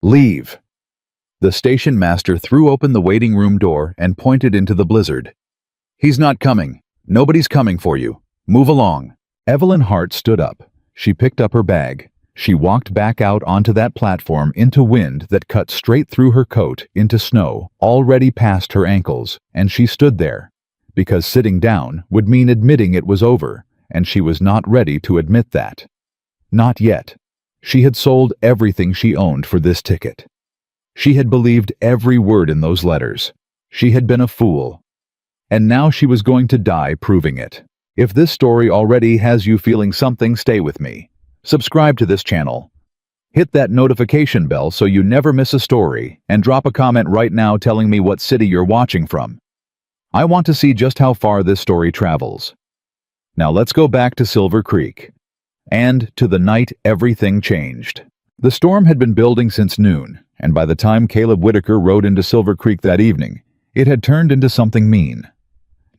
Leave. The station master threw open the waiting room door and pointed into the blizzard. He's not coming. Nobody's coming for you. Move along. Evelyn Hart stood up. She picked up her bag. She walked back out onto that platform into wind that cut straight through her coat into snow already past her ankles, and she stood there, because sitting down would mean admitting it was over, and she was not ready to admit that. Not yet. She had sold everything she owned for this ticket. She had believed every word in those letters. She had been a fool. And now she was going to die proving it. If this story already has you feeling something, stay with me. Subscribe to this channel. Hit that notification bell so you never miss a story, and drop a comment right now telling me what city you're watching from. I want to see just how far this story travels. Now let's go back to Silver Creek. And to the night everything changed. The storm had been building since noon, and by the time Caleb Whitaker rode into Silver Creek that evening, it had turned into something mean.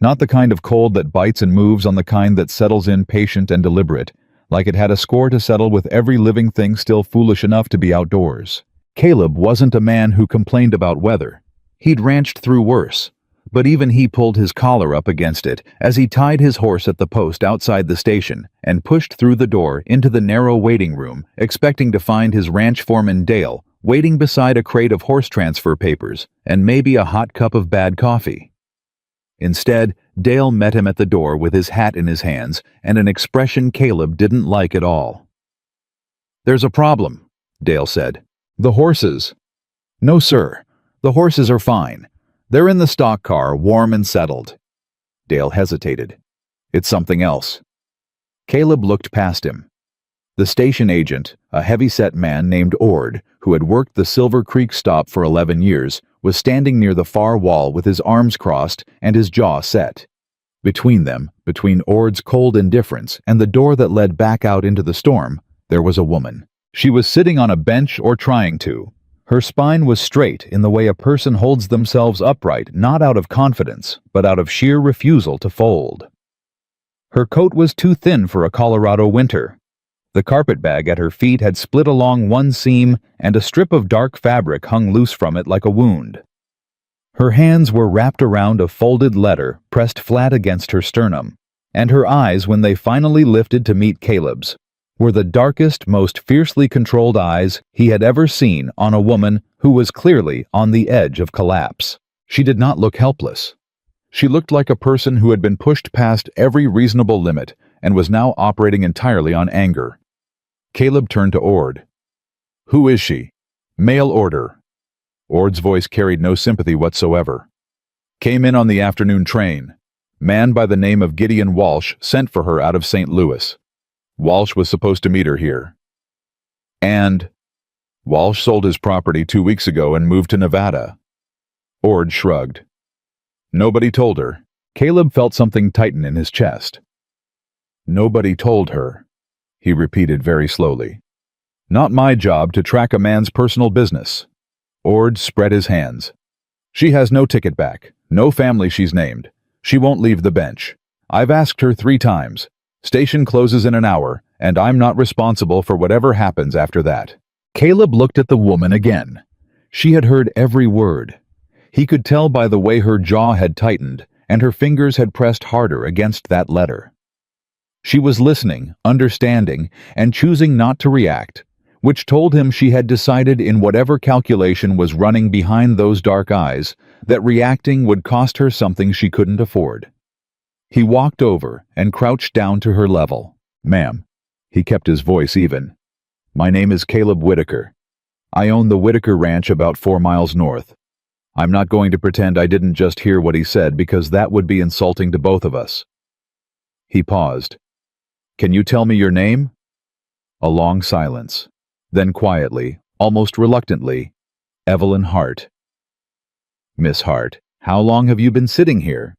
Not the kind of cold that bites and moves, on the kind that settles in patient and deliberate, like it had a score to settle with every living thing still foolish enough to be outdoors. Caleb wasn't a man who complained about weather. He'd ranched through worse, but even he pulled his collar up against it as he tied his horse at the post outside the station and pushed through the door into the narrow waiting room, expecting to find his ranch foreman Dale waiting beside a crate of horse transfer papers and maybe a hot cup of bad coffee. Instead, Dale met him at the door with his hat in his hands and an expression Caleb didn't like at all. "There's a problem," Dale said. "The horses." "No, sir. The horses are fine. They're in the stock car, warm and settled." Dale hesitated. "It's something else." Caleb looked past him. The station agent, a heavy-set man named Ord, who had worked the Silver Creek stop for 11 years, was standing near the far wall with his arms crossed and his jaw set. Between them, between Ord's cold indifference and the door that led back out into the storm, there was a woman. She was sitting on a bench, or trying to. Her spine was straight in the way a person holds themselves upright, not out of confidence, but out of sheer refusal to fold. Her coat was too thin for a Colorado winter. The carpetbag at her feet had split along one seam, and a strip of dark fabric hung loose from it like a wound. Her hands were wrapped around a folded letter pressed flat against her sternum, and her eyes, when they finally lifted to meet Caleb's, were the darkest, most fiercely controlled eyes he had ever seen on a woman who was clearly on the edge of collapse. She did not look helpless. She looked like a person who had been pushed past every reasonable limit and was now operating entirely on anger. Caleb turned to Ord. "Who is she?" "Mail order." Ord's voice carried no sympathy whatsoever. "Came in on the afternoon train. Man by the name of Gideon Walsh sent for her out of St. Louis. Walsh was supposed to meet her here." "And?" "Walsh sold his property 2 weeks ago and moved to Nevada." Ord shrugged. "Nobody told her." Caleb felt something tighten in his chest. "Nobody told her," he repeated very slowly. "Not my job to track a man's personal business." Ord spread his hands. "She has no ticket back, no family she's named. She won't leave the bench. I've asked her 3 times. Station closes in an hour, and I'm not responsible for whatever happens after that." Caleb looked at the woman again. She had heard every word. He could tell by the way her jaw had tightened, and her fingers had pressed harder against that letter. She was listening, understanding, and choosing not to react, which told him she had decided, in whatever calculation was running behind those dark eyes, that reacting would cost her something she couldn't afford. He walked over and crouched down to her level. "Ma'am," he kept his voice even, "my name is Caleb Whitaker. I own the Whitaker Ranch about 4 miles north. I'm not going to pretend I didn't just hear what he said, because that would be insulting to both of us." He paused. "Can you tell me your name?" A long silence. Then quietly, almost reluctantly, "Evelyn Hart." "Miss Hart, how long have you been sitting here?"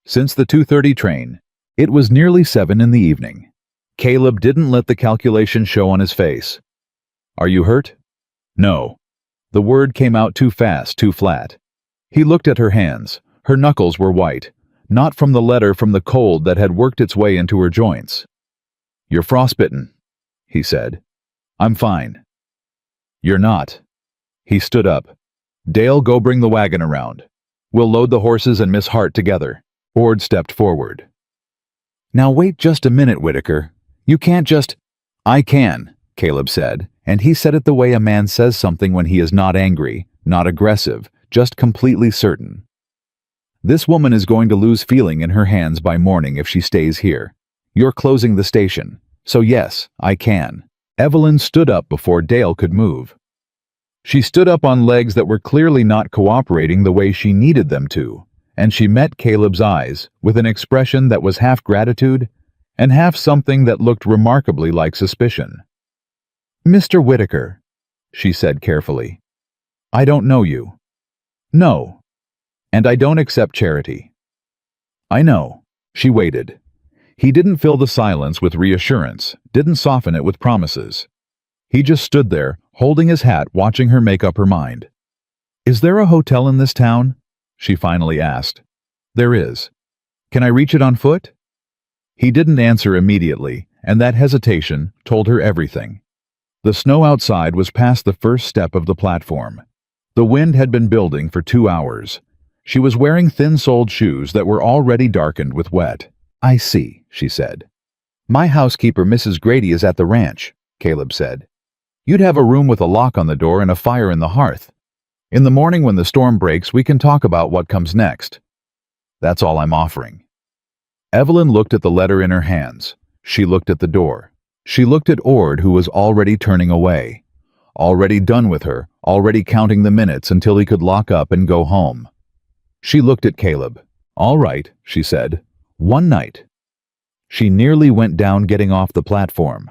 "Since the 2:30 train." It was nearly 7 in the evening. Caleb didn't let the calculation show on his face. "Are you hurt?" "No." The word came out too fast, too flat. He looked at her hands. Her knuckles were white, not from the letter, from the cold that had worked its way into her joints. "You're frostbitten," he said. "I'm fine." You're not. He stood up. Dale, go bring the wagon around. We'll load the horses and Miss Hart together. Ord stepped forward. Now wait just a minute, Whitaker. You can't just— I can, Caleb said, and he said it the way a man says something when he is not angry, not aggressive, just completely certain. This woman is going to lose feeling in her hands by morning if she stays here. You're closing the station. So yes, I can. Evelyn stood up before Dale could move. She stood up on legs that were clearly not cooperating the way she needed them to, and she met Caleb's eyes with an expression that was half gratitude and half something that looked remarkably like suspicion. "Mr. Whitaker," she said carefully, "I don't know you." "No. And I don't accept charity." "I know." She waited. He didn't fill the silence with reassurance, didn't soften it with promises. He just stood there, holding his hat, watching her make up her mind. "Is there a hotel in this town?" she finally asked. "There is. Can I reach it on foot?" He didn't answer immediately, and that hesitation told her everything. The snow outside was past the first step of the platform. The wind had been building for 2 hours. She was wearing thin-soled shoes that were already darkened with wet. "I see," she said. "My housekeeper, Mrs. Grady, is at the ranch," Caleb said. "You'd have a room with a lock on the door and a fire in the hearth. In the morning when the storm breaks, we can talk about what comes next. That's all I'm offering." Evelyn looked at the letter in her hands. She looked at the door. She looked at Ord, who was already turning away. Already done with her, already counting the minutes until he could lock up and go home. She looked at Caleb. "All right," she said. "One night." She nearly went down getting off the platform.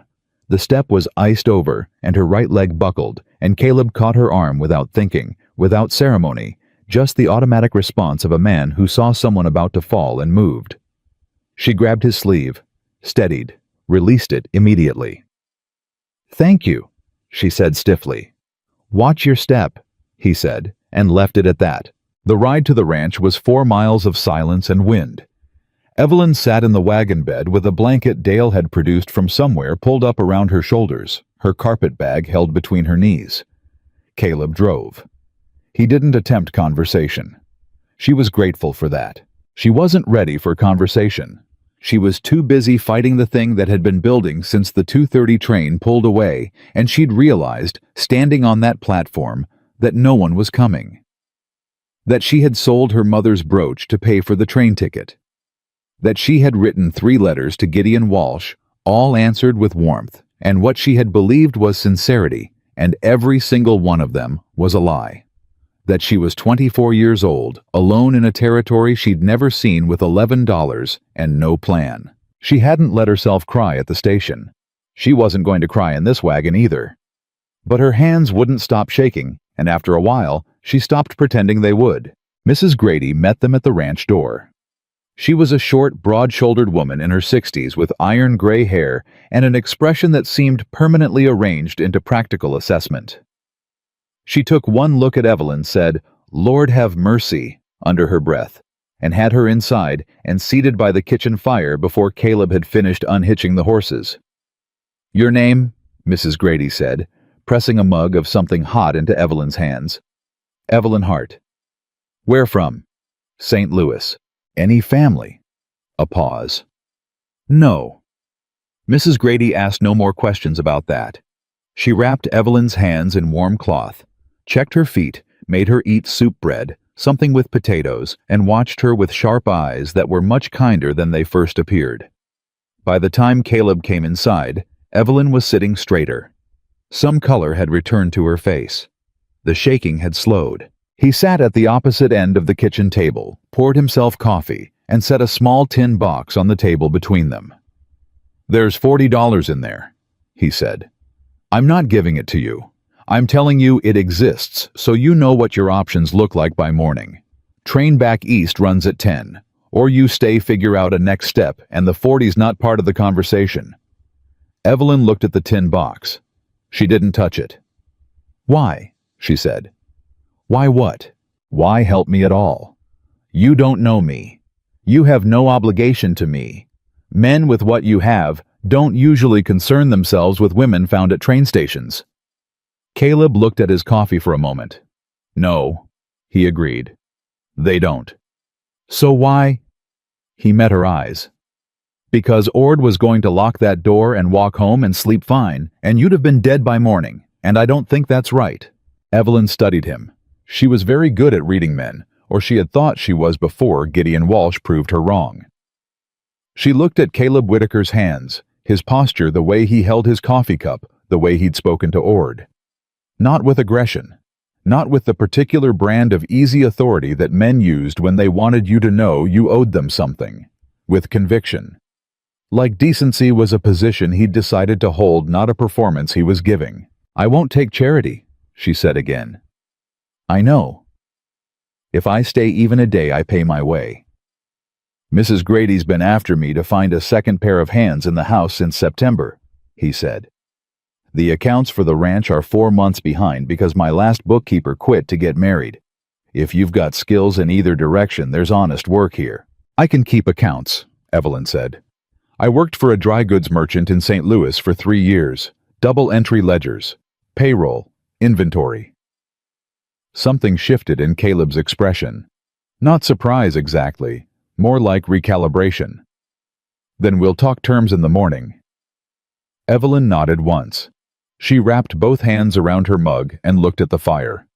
The step was iced over, and her right leg buckled, and Caleb caught her arm without thinking, without ceremony, just the automatic response of a man who saw someone about to fall and moved. She grabbed his sleeve, steadied, released it immediately. "Thank you," she said stiffly. "Watch your step," he said, and left it at that. The ride to the ranch was 4 miles of silence and wind. Evelyn sat in the wagon bed with a blanket Dale had produced from somewhere pulled up around her shoulders, her carpet bag held between her knees. Caleb drove. He didn't attempt conversation. She was grateful for that. She wasn't ready for conversation. She was too busy fighting the thing that had been building since the 2:30 train pulled away, and she'd realized, standing on that platform, that no one was coming. That she had sold her mother's brooch to pay for the train ticket. That she had written 3 letters to Gideon Walsh, all answered with warmth, and what she had believed was sincerity, and every single one of them was a lie. That she was 24 years old, alone in a territory she'd never seen with $11 and no plan. She hadn't let herself cry at the station. She wasn't going to cry in this wagon either. But her hands wouldn't stop shaking, and after a while, she stopped pretending they would. Mrs. Grady met them at the ranch door. She was a short, broad-shouldered woman in her 60s with iron gray hair and an expression that seemed permanently arranged into practical assessment. She took one look at Evelyn, said, "Lord have mercy," under her breath, and had her inside and seated by the kitchen fire before Caleb had finished unhitching the horses. "Your name?" Mrs. Grady said, pressing a mug of something hot into Evelyn's hands. "Evelyn Hart." "Where from?" "St. Louis." "Any family?" A pause. "No." Mrs. Grady asked no more questions about that. She wrapped Evelyn's hands in warm cloth, checked her feet, made her eat soup bread, something with potatoes, and watched her with sharp eyes that were much kinder than they first appeared. By the time Caleb came inside, Evelyn was sitting straighter. Some color had returned to her face. The shaking had slowed. He sat at the opposite end of the kitchen table, poured himself coffee, and set a small tin box on the table between them. "There's $40 in there," he said. "I'm not giving it to you. I'm telling you it exists, so you know what your options look like by morning. Train back east runs at 10, or you stay, figure out a next step, and the 40's not part of the conversation." Evelyn looked at the tin box. She didn't touch it. "Why?" she said. "Why what? Why help me at all? You don't know me. You have no obligation to me. Men with what you have don't usually concern themselves with women found at train stations." Caleb looked at his coffee for a moment. No, he agreed. They don't. So why? He met her eyes. Because Ord was going to lock that door and walk home and sleep fine, and you'd have been dead by morning, and I don't think that's right. Evelyn studied him. She was very good at reading men, or she had thought she was before Gideon Walsh proved her wrong. She looked at Caleb Whitaker's hands, his posture, the way he held his coffee cup, the way he'd spoken to Ord. Not with aggression. Not with the particular brand of easy authority that men used when they wanted you to know you owed them something. With conviction. Like decency was a position he'd decided to hold, not a performance he was giving. I won't take charity, she said again. I know. If I stay even a day, I pay my way. Mrs. Grady's been after me to find a second pair of hands in the house since September, he said. The accounts for the ranch are 4 months behind because my last bookkeeper quit to get married. If you've got skills in either direction, there's honest work here. I can keep accounts, Evelyn said. I worked for a dry goods merchant in St. Louis for 3 years. Double entry ledgers, payroll, inventory. Something shifted in Caleb's expression. Not surprise exactly, more like recalibration. Then we'll talk terms in the morning. Evelyn nodded once. She wrapped both hands around her mug and looked at the fire.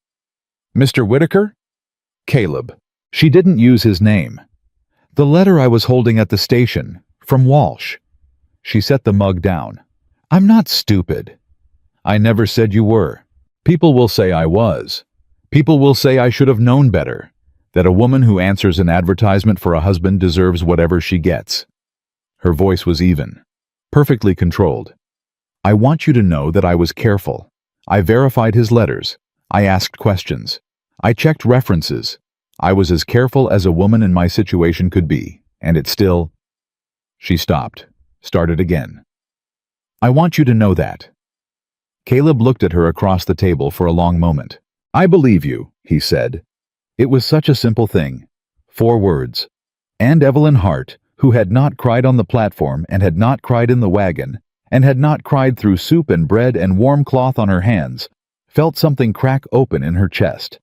Mr. Whitaker? Caleb. She didn't use his name. The letter I was holding at the station, from Walsh. She set the mug down. I'm not stupid. I never said you were. People will say I was. People will say I should have known better, that a woman who answers an advertisement for a husband deserves whatever she gets. Her voice was even, perfectly controlled. I want you to know that I was careful. I verified his letters. I asked questions. I checked references. I was as careful as a woman in my situation could be, and it still... She stopped, started again. I want you to know that. Caleb looked at her across the table for a long moment. I believe you, he said. It was such a simple thing. 4 words. And Evelyn Hart, who had not cried on the platform and had not cried in the wagon, and had not cried through soup and bread and warm cloth on her hands, felt something crack open in her chest.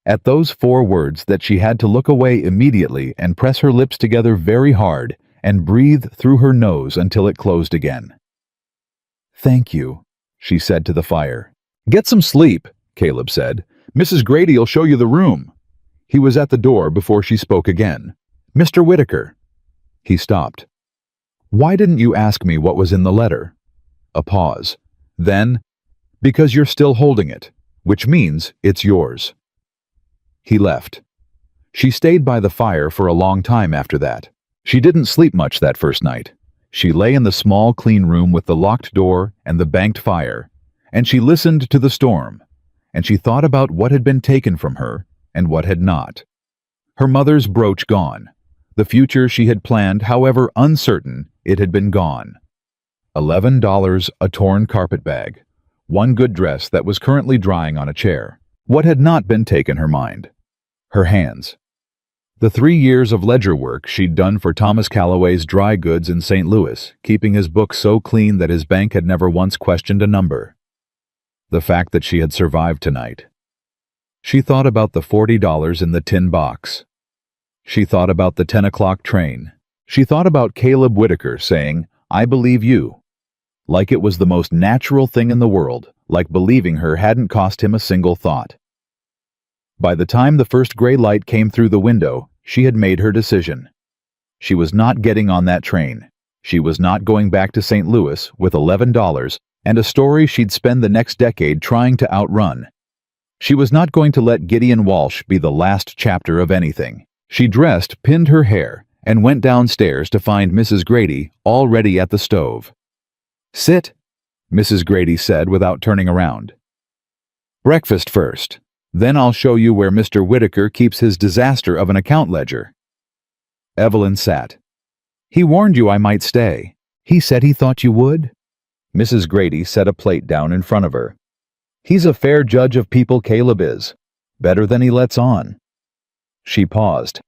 At those 4 words that she had to look away immediately and press her lips together very hard and breathe through her nose until it closed again. Thank you, she said to the fire. Get some sleep, Caleb said. Mrs. Grady'll show you the room. He was at the door before she spoke again. Mr. Whitaker. He stopped. Why didn't you ask me what was in the letter? A pause. Then, because you're still holding it, which means it's yours. He left. She stayed by the fire for a long time after that. She didn't sleep much that first night. She lay in the small, clean room with the locked door and the banked fire, and she listened to the storm, and she thought about what had been taken from her and what had not. Her mother's brooch gone. The future she had planned, however uncertain, it had been gone. $11, a torn carpet bag, 1 good dress that was currently drying on a chair. What had not been taken her mind? Her hands. The 3 years of ledger work she'd done for Thomas Calloway's dry goods in St. Louis, keeping his books so clean that his bank had never once questioned a number. The fact that she had survived tonight. She thought about the $40 in the tin box. She thought about the 10 o'clock train. She thought about Caleb Whitaker saying, I believe you. Like it was the most natural thing in the world, like believing her hadn't cost him a single thought. By the time the first gray light came through the window, she had made her decision. She was not getting on that train. She was not going back to St. Louis with $11 and a story she'd spend the next decade trying to outrun. She was not going to let Gideon Walsh be the last chapter of anything. She dressed, pinned her hair, and went downstairs to find Mrs. Grady already at the stove. Sit, Mrs. Grady said without turning around. Breakfast first. Then I'll show you where Mr. Whitaker keeps his disaster of an account ledger. Evelyn sat. He warned you I might stay. He said he thought you would. Mrs. Grady set a plate down in front of her. He's a fair judge of people, Caleb is. Better than he lets on. She paused.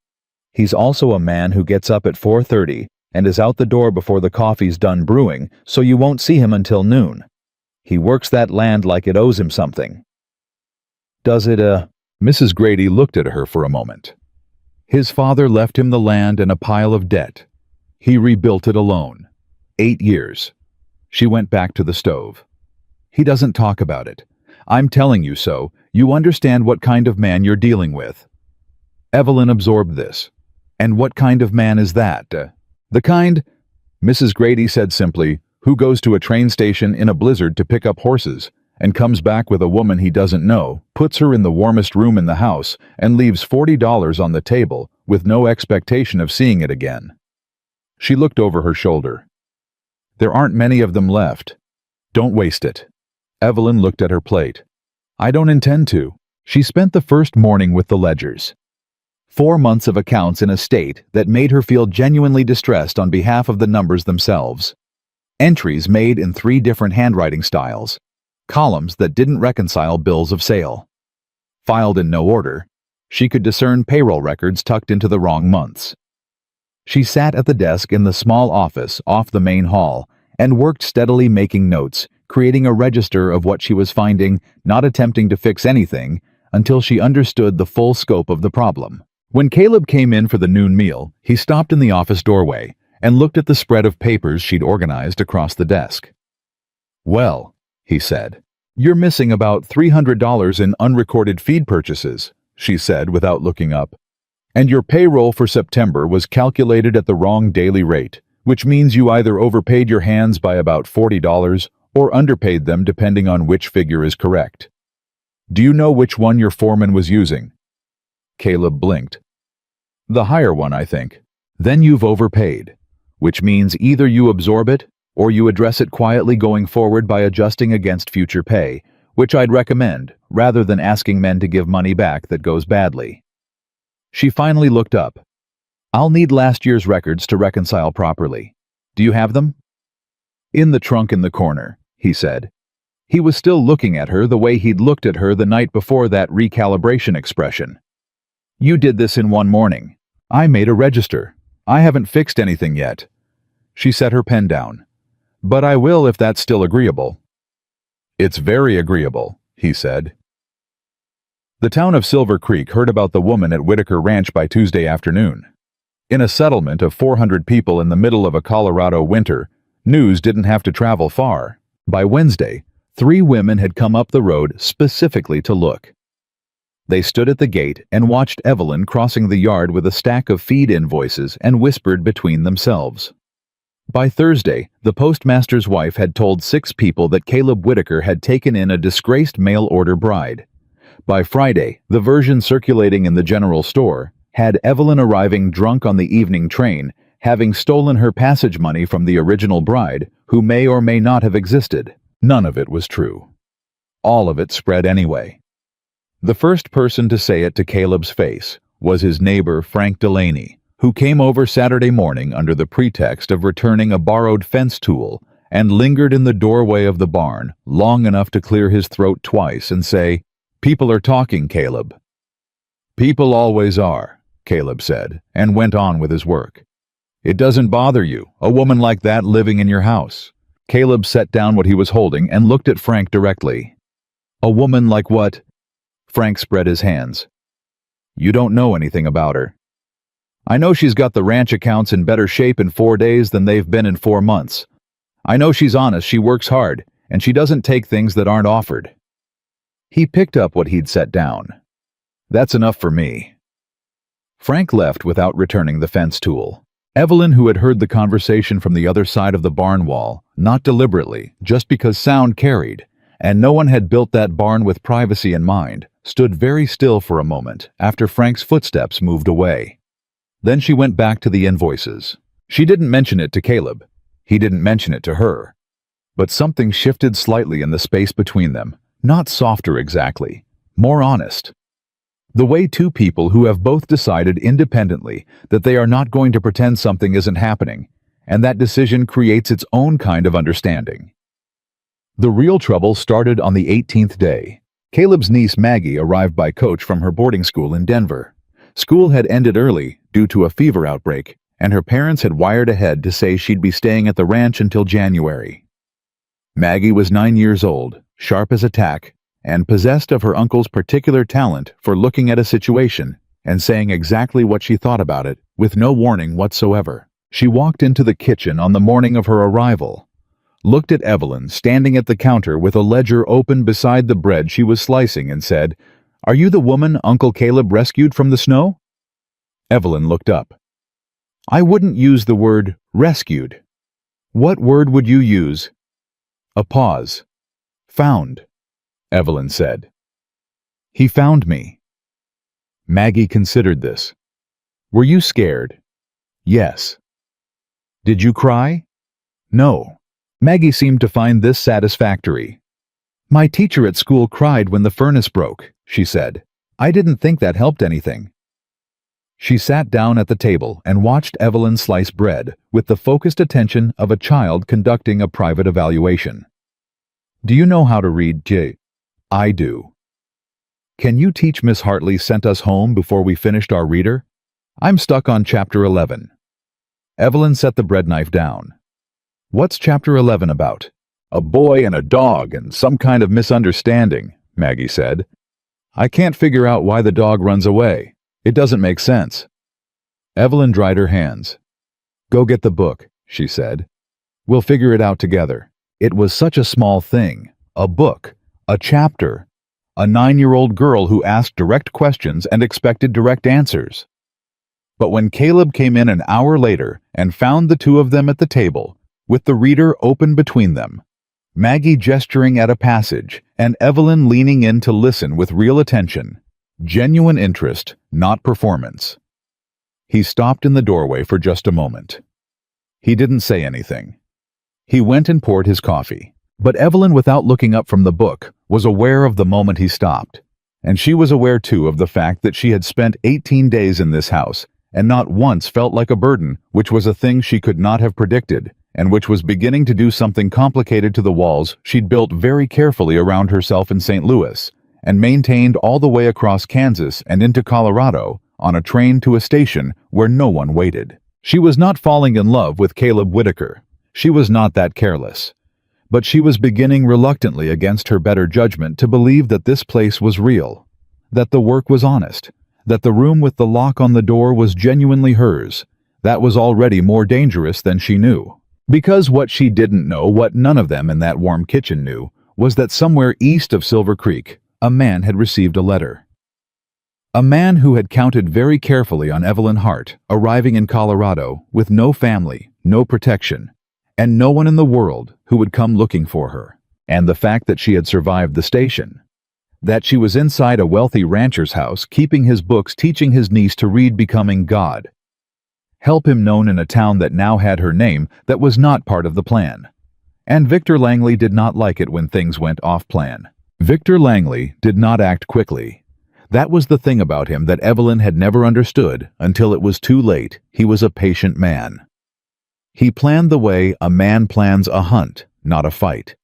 He's also a man who gets up at 4:30 and is out the door before the coffee's done brewing, so you won't see him until noon. He works that land like it owes him something. Does it, Mrs. Grady looked at her for a moment. His father left him the land and a pile of debt. He rebuilt it alone. 8 years. She went back to the stove. He doesn't talk about it. I'm telling you so. You understand what kind of man you're dealing with. Evelyn absorbed this. And what kind of man is that? The kind, Mrs. Grady said simply, who goes to a train station in a blizzard to pick up horses, and comes back with a woman he doesn't know, puts her in the warmest room in the house, and leaves $40 on the table with no expectation of seeing it again. She looked over her shoulder. There aren't many of them left. Don't waste it. Evelyn looked at her plate. I don't intend to. She spent the first morning with the ledgers. 4 months of accounts in a state that made her feel genuinely distressed on behalf of the numbers themselves. Entries made in 3 different handwriting styles. Columns that didn't reconcile bills of sale. Filed in no order, she could discern payroll records tucked into the wrong months. She sat at the desk in the small office off the main hall and worked steadily, making notes, creating a register of what she was finding, not attempting to fix anything until she understood the full scope of the problem. When Caleb came in for the noon meal, he stopped in the office doorway and looked at the spread of papers she'd organized across the desk. Well, he said, you're missing about $300 in unrecorded feed purchases, she said without looking up. And your payroll for September was calculated at the wrong daily rate, which means you either overpaid your hands by about $40 or underpaid them depending on which figure is correct. Do you know which one your foreman was using? Caleb blinked. The higher one, I think. Then you've overpaid, which means either you absorb it or you address it quietly going forward by adjusting against future pay, which I'd recommend, rather than asking men to give money back that goes badly. She finally looked up. I'll need last year's records to reconcile properly. Do you have them? In the trunk in the corner, he said. He was still looking at her the way he'd looked at her the night before that recalibration expression. You did this in 1 morning. I made a register. I haven't fixed anything yet. She set her pen down. But I will if that's still agreeable. It's very agreeable, he said. The town of Silver Creek heard about the woman at Whitaker Ranch by Tuesday afternoon. In a settlement of 400 people in the middle of a Colorado winter, news didn't have to travel far. By Wednesday, 3 women had come up the road specifically to look. They stood at the gate and watched Evelyn crossing the yard with a stack of feed invoices and whispered between themselves. By Thursday, the postmaster's wife had told 6 people that Caleb Whitaker had taken in a disgraced mail-order bride. By Friday, the version circulating in the general store had Evelyn arriving drunk on the evening train, having stolen her passage money from the original bride, who may or may not have existed. None of it was true. All of it spread anyway. The first person to say it to Caleb's face was his neighbor Frank Delaney, who came over Saturday morning under the pretext of returning a borrowed fence tool and lingered in the doorway of the barn long enough to clear his throat twice and say, "People are talking, Caleb." "People always are," Caleb said, and went on with his work. "It doesn't bother you, a woman like that living in your house." Caleb set down what he was holding and looked at Frank directly. "A woman like what?" Frank spread his hands. "You don't know anything about her. I know she's got the ranch accounts in better shape in 4 days than they've been in 4 months. I know she's honest, she works hard, and she doesn't take things that aren't offered." He picked up what he'd set down. "That's enough for me." Frank left without returning the fence tool. Evelyn, who had heard the conversation from the other side of the barn wall, not deliberately, just because sound carried, and no one had built that barn with privacy in mind, stood very still for a moment after Frank's footsteps moved away. Then she went back to the invoices. She didn't mention it to Caleb. He didn't mention it to her. But something shifted slightly in the space between them, not softer exactly, more honest. The way 2 people who have both decided independently that they are not going to pretend something isn't happening, and that decision creates its own kind of understanding. The real trouble started on the 18th day. Caleb's niece Maggie arrived by coach from her boarding school in Denver. School had ended early due to a fever outbreak, and her parents had wired ahead to say she'd be staying at the ranch until January. Maggie was 9 years old, sharp as a tack, and possessed of her uncle's particular talent for looking at a situation and saying exactly what she thought about it, with no warning whatsoever. She walked into the kitchen on the morning of her arrival, looked at Evelyn standing at the counter with a ledger open beside the bread she was slicing, and said, "Are you the woman Uncle Caleb rescued from the snow?" Evelyn looked up. "I wouldn't use the word rescued." "What word would you use?" A pause. "Found," Evelyn said. "He found me." Maggie considered this. "Were you scared?" "Yes." "Did you cry?" "No." Maggie seemed to find this satisfactory. "My teacher at school cried when the furnace broke," she said. "I didn't think that helped anything." She sat down at the table and watched Evelyn slice bread with the focused attention of a child conducting a private evaluation. "Do you know how to read, J?" "I do." "Can you teach Miss Hartley sent us home before we finished our reader? I'm stuck on chapter 11. Evelyn set the bread knife down. "What's chapter 11 about?" "A boy and a dog and some kind of misunderstanding," Maggie said. "I can't figure out why the dog runs away. It doesn't make sense." Evelyn dried her hands. "Go get the book," she said. "We'll figure it out together." It was such a small thing. A book. A chapter. A 9-year-old girl who asked direct questions and expected direct answers. But when Caleb came in an hour later and found the two of them at the table, with the reader open between them, Maggie gesturing at a passage, and Evelyn leaning in to listen with real attention, genuine interest, not performance. He stopped in the doorway for just a moment. He didn't say anything. He went and poured his coffee. But Evelyn, without looking up from the book, was aware of the moment he stopped. And she was aware, too, of the fact that she had spent 18 days in this house and not once felt like a burden, which was a thing she could not have predicted, and which was beginning to do something complicated to the walls she'd built very carefully around herself in St. Louis, and maintained all the way across Kansas and into Colorado on a train to a station where no one waited. She was not falling in love with Caleb Whitaker. She was not that careless. But she was beginning reluctantly against her better judgment to believe that this place was real, that the work was honest, that the room with the lock on the door was genuinely hers. That was already more dangerous than she knew. Because what she didn't know, what none of them in that warm kitchen knew, was that somewhere east of Silver Creek, a man had received a letter. A man who had counted very carefully on Evelyn Hart arriving in Colorado with no family, no protection, and no one in the world who would come looking for her. And the fact that she had survived the station, that she was inside a wealthy rancher's house keeping his books, teaching his niece to read, becoming God. Help him known in a town that now had her name that was not part of the plan. And Victor Langley did not like it when things went off plan. Victor Langley did not act quickly. That was the thing about him that Evelyn had never understood until it was too late. He was a patient man. He planned the way a man plans a hunt, not a fight.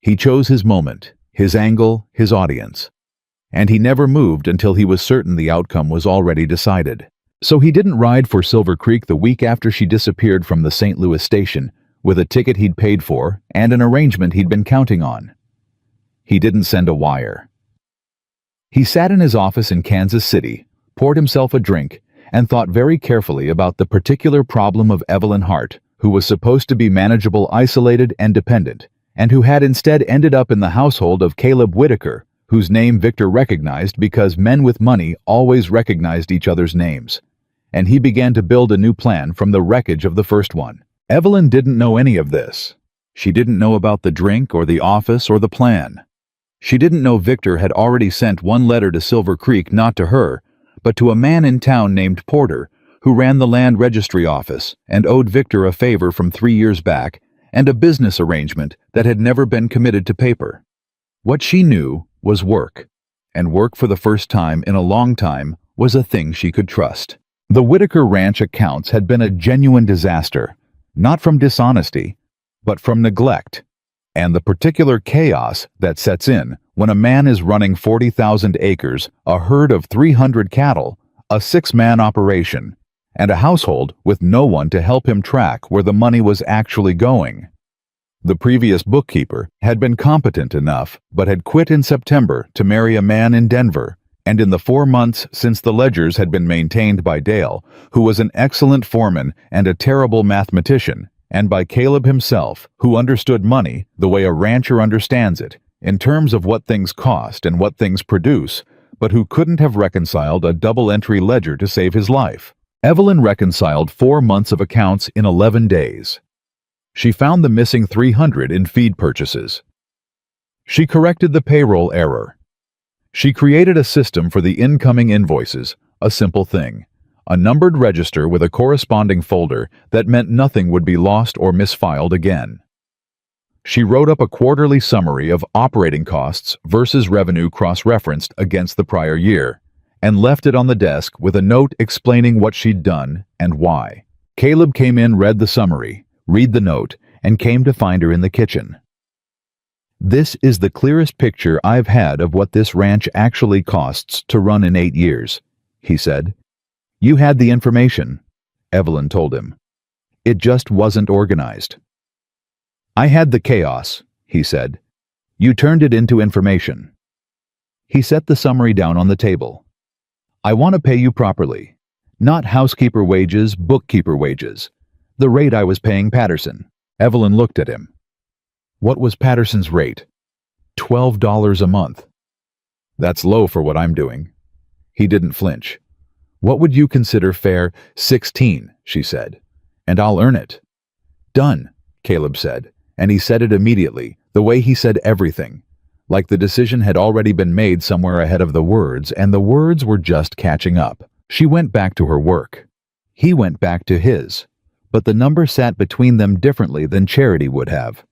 He chose his moment, his angle, his audience. And he never moved until he was certain the outcome was already decided. So he didn't ride for Silver Creek the week after she disappeared from the St. Louis station with a ticket he'd paid for and an arrangement he'd been counting on. He didn't send a wire. He sat in his office in Kansas City, poured himself a drink, and thought very carefully about the particular problem of Evelyn Hart, who was supposed to be manageable, isolated, and dependent, and who had instead ended up in the household of Caleb Whitaker, whose name Victor recognized because men with money always recognized each other's names. And he began to build a new plan from the wreckage of the first one. Evelyn didn't know any of this. She didn't know about the drink or the office or the plan. She didn't know Victor had already sent one letter to Silver Creek, not to her, but to a man in town named Porter, who ran the land registry office and owed Victor a favor from 3 years back and a business arrangement that had never been committed to paper. What she knew was work, and work for the first time in a long time was a thing she could trust. The Whitaker Ranch accounts had been a genuine disaster, not from dishonesty, but from neglect, and the particular chaos that sets in when a man is running 40,000 acres, a herd of 300 cattle, a 6-man operation, and a household with no one to help him track where the money was actually going. The previous bookkeeper had been competent enough, but had quit in September to marry a man in Denver, and in the 4 months since the ledgers had been maintained by Dale, who was an excellent foreman and a terrible mathematician, and by Caleb himself, who understood money the way a rancher understands it, in terms of what things cost and what things produce, but who couldn't have reconciled a double-entry ledger to save his life. Evelyn reconciled 4 months of accounts in 11 days. She found the missing $300 in feed purchases. She corrected the payroll error. She created a system for the incoming invoices, a simple thing, a numbered register with a corresponding folder that meant nothing would be lost or misfiled again. She wrote up a quarterly summary of operating costs versus revenue cross-referenced against the prior year, and left it on the desk with a note explaining what she'd done and why. Caleb came in, read the summary, read the note, and came to find her in the kitchen. "This is the clearest picture I've had of what this ranch actually costs to run in 8 years, he said. "You had the information," Evelyn told him. "It just wasn't organized." "I had the chaos," he said. "You turned it into information." He set the summary down on the table. "I want to pay you properly. Not housekeeper wages, bookkeeper wages. The rate I was paying Patterson." Evelyn looked at him. "What was Patterson's rate?" $12 a month. "That's low for what I'm doing." He didn't flinch. "What would you consider fair?" "16, she said. "And I'll earn it." "Done," Caleb said, and he said it immediately, the way he said everything, like the decision had already been made somewhere ahead of the words, and the words were just catching up. She went back to her work. He went back to his. But the number sat between them differently than Charity would have.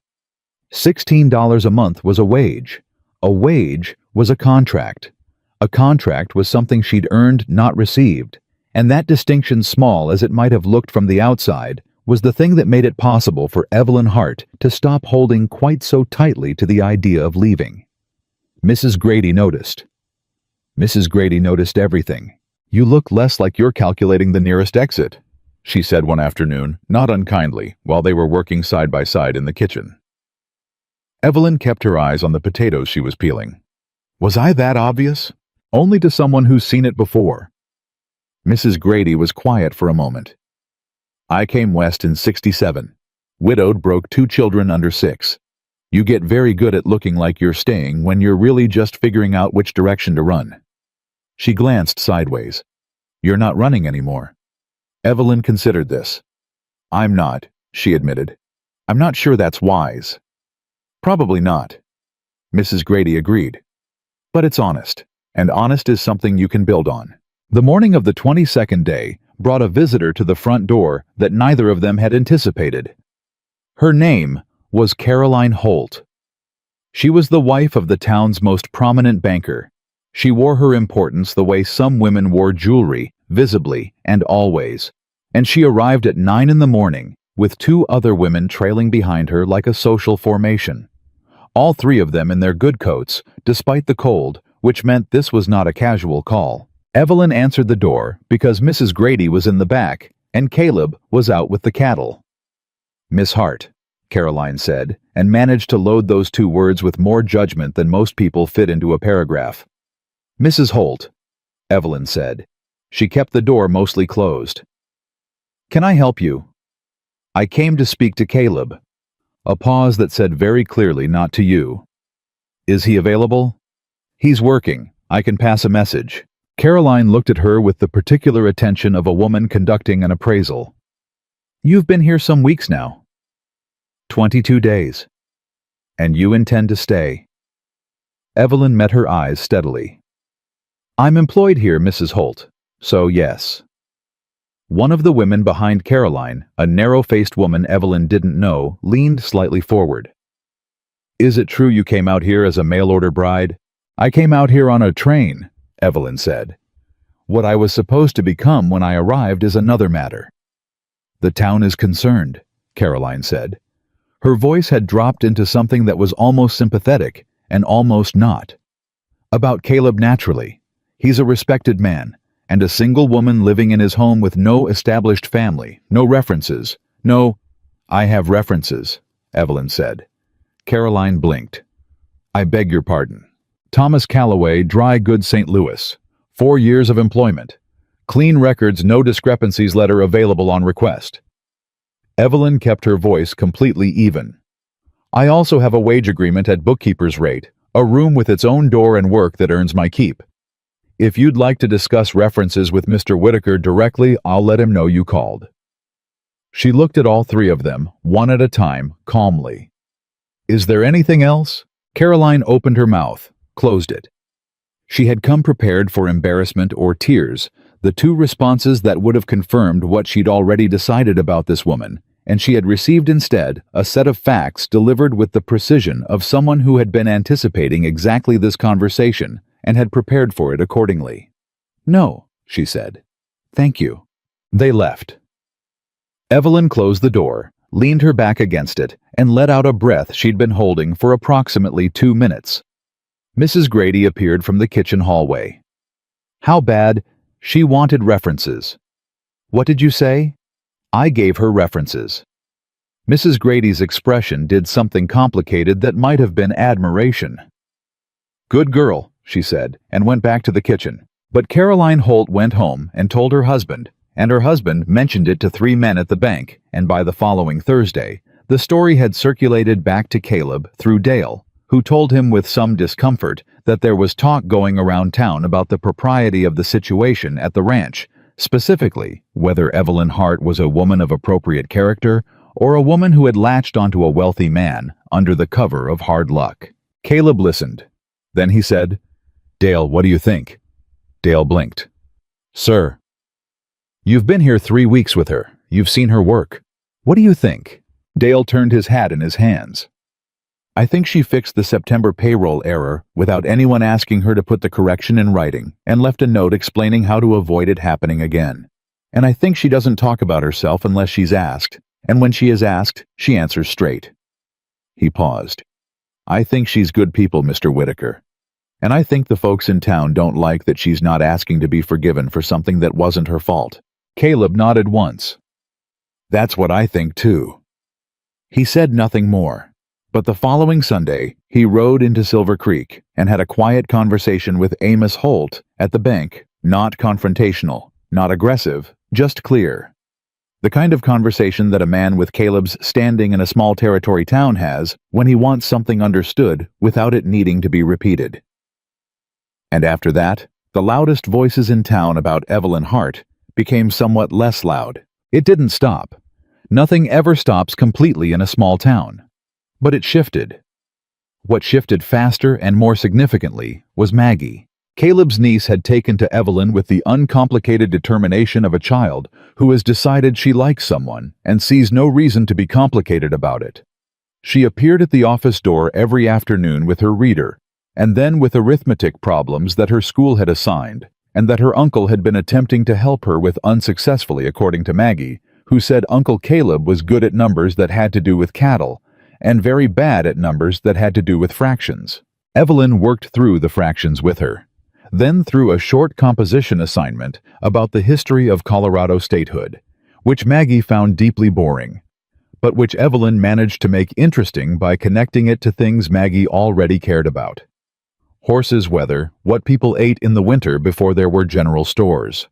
$16 a month was a wage. A wage was a contract. A contract was something she'd earned, not received. And that distinction, small as it might have looked from the outside, was the thing that made it possible for Evelyn Hart to stop holding quite so tightly to the idea of leaving. Mrs. Grady noticed. Mrs. Grady noticed everything. "You look less like you're calculating the nearest exit," she said one afternoon, not unkindly, while they were working side by side in the kitchen. Evelyn kept her eyes on the potatoes she was peeling. "Was I that obvious?" "Only to someone who's seen it before." Mrs. Grady was quiet for a moment. "I came west in '67. Widowed, broke 2 children under 6. You get very good at looking like you're staying when you're really just figuring out which direction to run." She glanced sideways. "You're not running anymore." Evelyn considered this. "I'm not," she admitted. "I'm not sure that's wise." "Probably not." Mrs. Grady agreed. "But it's honest, and honest is something you can build on." The morning of the 22nd day brought a visitor to the front door that neither of them had anticipated. Her name was Caroline Holt. She was the wife of the town's most prominent banker. She wore her importance the way some women wore jewelry, visibly and always, and she arrived at 9 in the morning, with 2 other women trailing behind her like a social formation. All 3 of them in their good coats, despite the cold, which meant this was not a casual call. Evelyn answered the door because Mrs. Grady was in the back, and Caleb was out with the cattle. "Miss Hart," Caroline said, and managed to load those 2 words with more judgment than most people fit into a paragraph. "Mrs. Holt," Evelyn said. She kept the door mostly closed. "Can I help you?" "I came to speak to Caleb." A pause that said very clearly not to you. "Is he available?" "He's working. I can pass a message." Caroline looked at her with the particular attention of a woman conducting an appraisal. "You've been here some weeks now." 22 days. "And you intend to stay?" Evelyn met her eyes steadily. "I'm employed here, Mrs. Holt, so yes." One of the women behind Caroline, a narrow-faced woman Evelyn didn't know, leaned slightly forward. "Is it true you came out here as a mail-order bride?" "I came out here on a train," Evelyn said. "What I was supposed to become when I arrived is another matter." "The town is concerned," Caroline said. Her voice had dropped into something that was almost sympathetic and almost not. "About Caleb, naturally. He's a respected man, and a single woman living in his home with no established family, no references, no—" "I have references," Evelyn said. Caroline blinked. I beg your pardon. Thomas Calloway, Dry Goods, St. Louis. 4 years of employment. Clean records, no discrepancies letter available on request. Evelyn kept her voice completely even. I also have a wage agreement at bookkeeper's rate, a room with its own door and work that earns my keep. If you'd like to discuss references with Mr. Whitaker directly, I'll let him know you called. She looked at all three of them, one at a time, calmly. Is there anything else? Caroline opened her mouth, closed it. She had come prepared for embarrassment or tears, the two responses that would have confirmed what she'd already decided about this woman, and she had received instead a set of facts delivered with the precision of someone who had been anticipating exactly this conversation and had prepared for it accordingly. No, she said. Thank you. They left. Evelyn closed the door, leaned her back against it, and let out a breath she'd been holding for approximately 2 minutes. Mrs. Grady appeared from the kitchen hallway. How bad? She wanted references. What did you say? I gave her references. Mrs. Grady's expression did something complicated that might have been admiration. Good girl, she said, and went back to the kitchen. But Caroline Holt went home and told her husband, and her husband mentioned it to 3 men at the bank, and by the following Thursday, the story had circulated back to Caleb through Dale, who told him with some discomfort that there was talk going around town about the propriety of the situation at the ranch, specifically whether Evelyn Hart was a woman of appropriate character or a woman who had latched onto a wealthy man under the cover of hard luck. Caleb listened. Then he said, Dale, what do you think? Dale blinked. Sir. You've been here 3 weeks with her. You've seen her work. What do you think? Dale turned his hat in his hands. I think she fixed the September payroll error without anyone asking her to put the correction in writing and left a note explaining how to avoid it happening again. And I think she doesn't talk about herself unless she's asked, and when she is asked, she answers straight. He paused. I think she's good people, Mr. Whitaker. And I think the folks in town don't like that she's not asking to be forgiven for something that wasn't her fault. Caleb nodded once. That's what I think too. He said nothing more. But the following Sunday, he rode into Silver Creek and had a quiet conversation with Amos Holt at the bank, not confrontational, not aggressive, just clear. The kind of conversation that a man with Caleb's standing in a small territory town has when he wants something understood without it needing to be repeated. And after that, the loudest voices in town about Evelyn Hart became somewhat less loud. It didn't stop. Nothing ever stops completely in a small town. But it shifted. What shifted faster and more significantly was Maggie. Caleb's niece had taken to Evelyn with the uncomplicated determination of a child who has decided she likes someone and sees no reason to be complicated about it. She appeared at the office door every afternoon with her reader, and then with arithmetic problems that her school had assigned, and that her uncle had been attempting to help her with unsuccessfully, according to Maggie, who said Uncle Caleb was good at numbers that had to do with cattle, and very bad at numbers that had to do with fractions. Evelyn worked through the fractions with her, then through a short composition assignment about the history of Colorado statehood, which Maggie found deeply boring, but which Evelyn managed to make interesting by connecting it to things Maggie already cared about. Horses' weather, what people ate in the winter before there were general stores.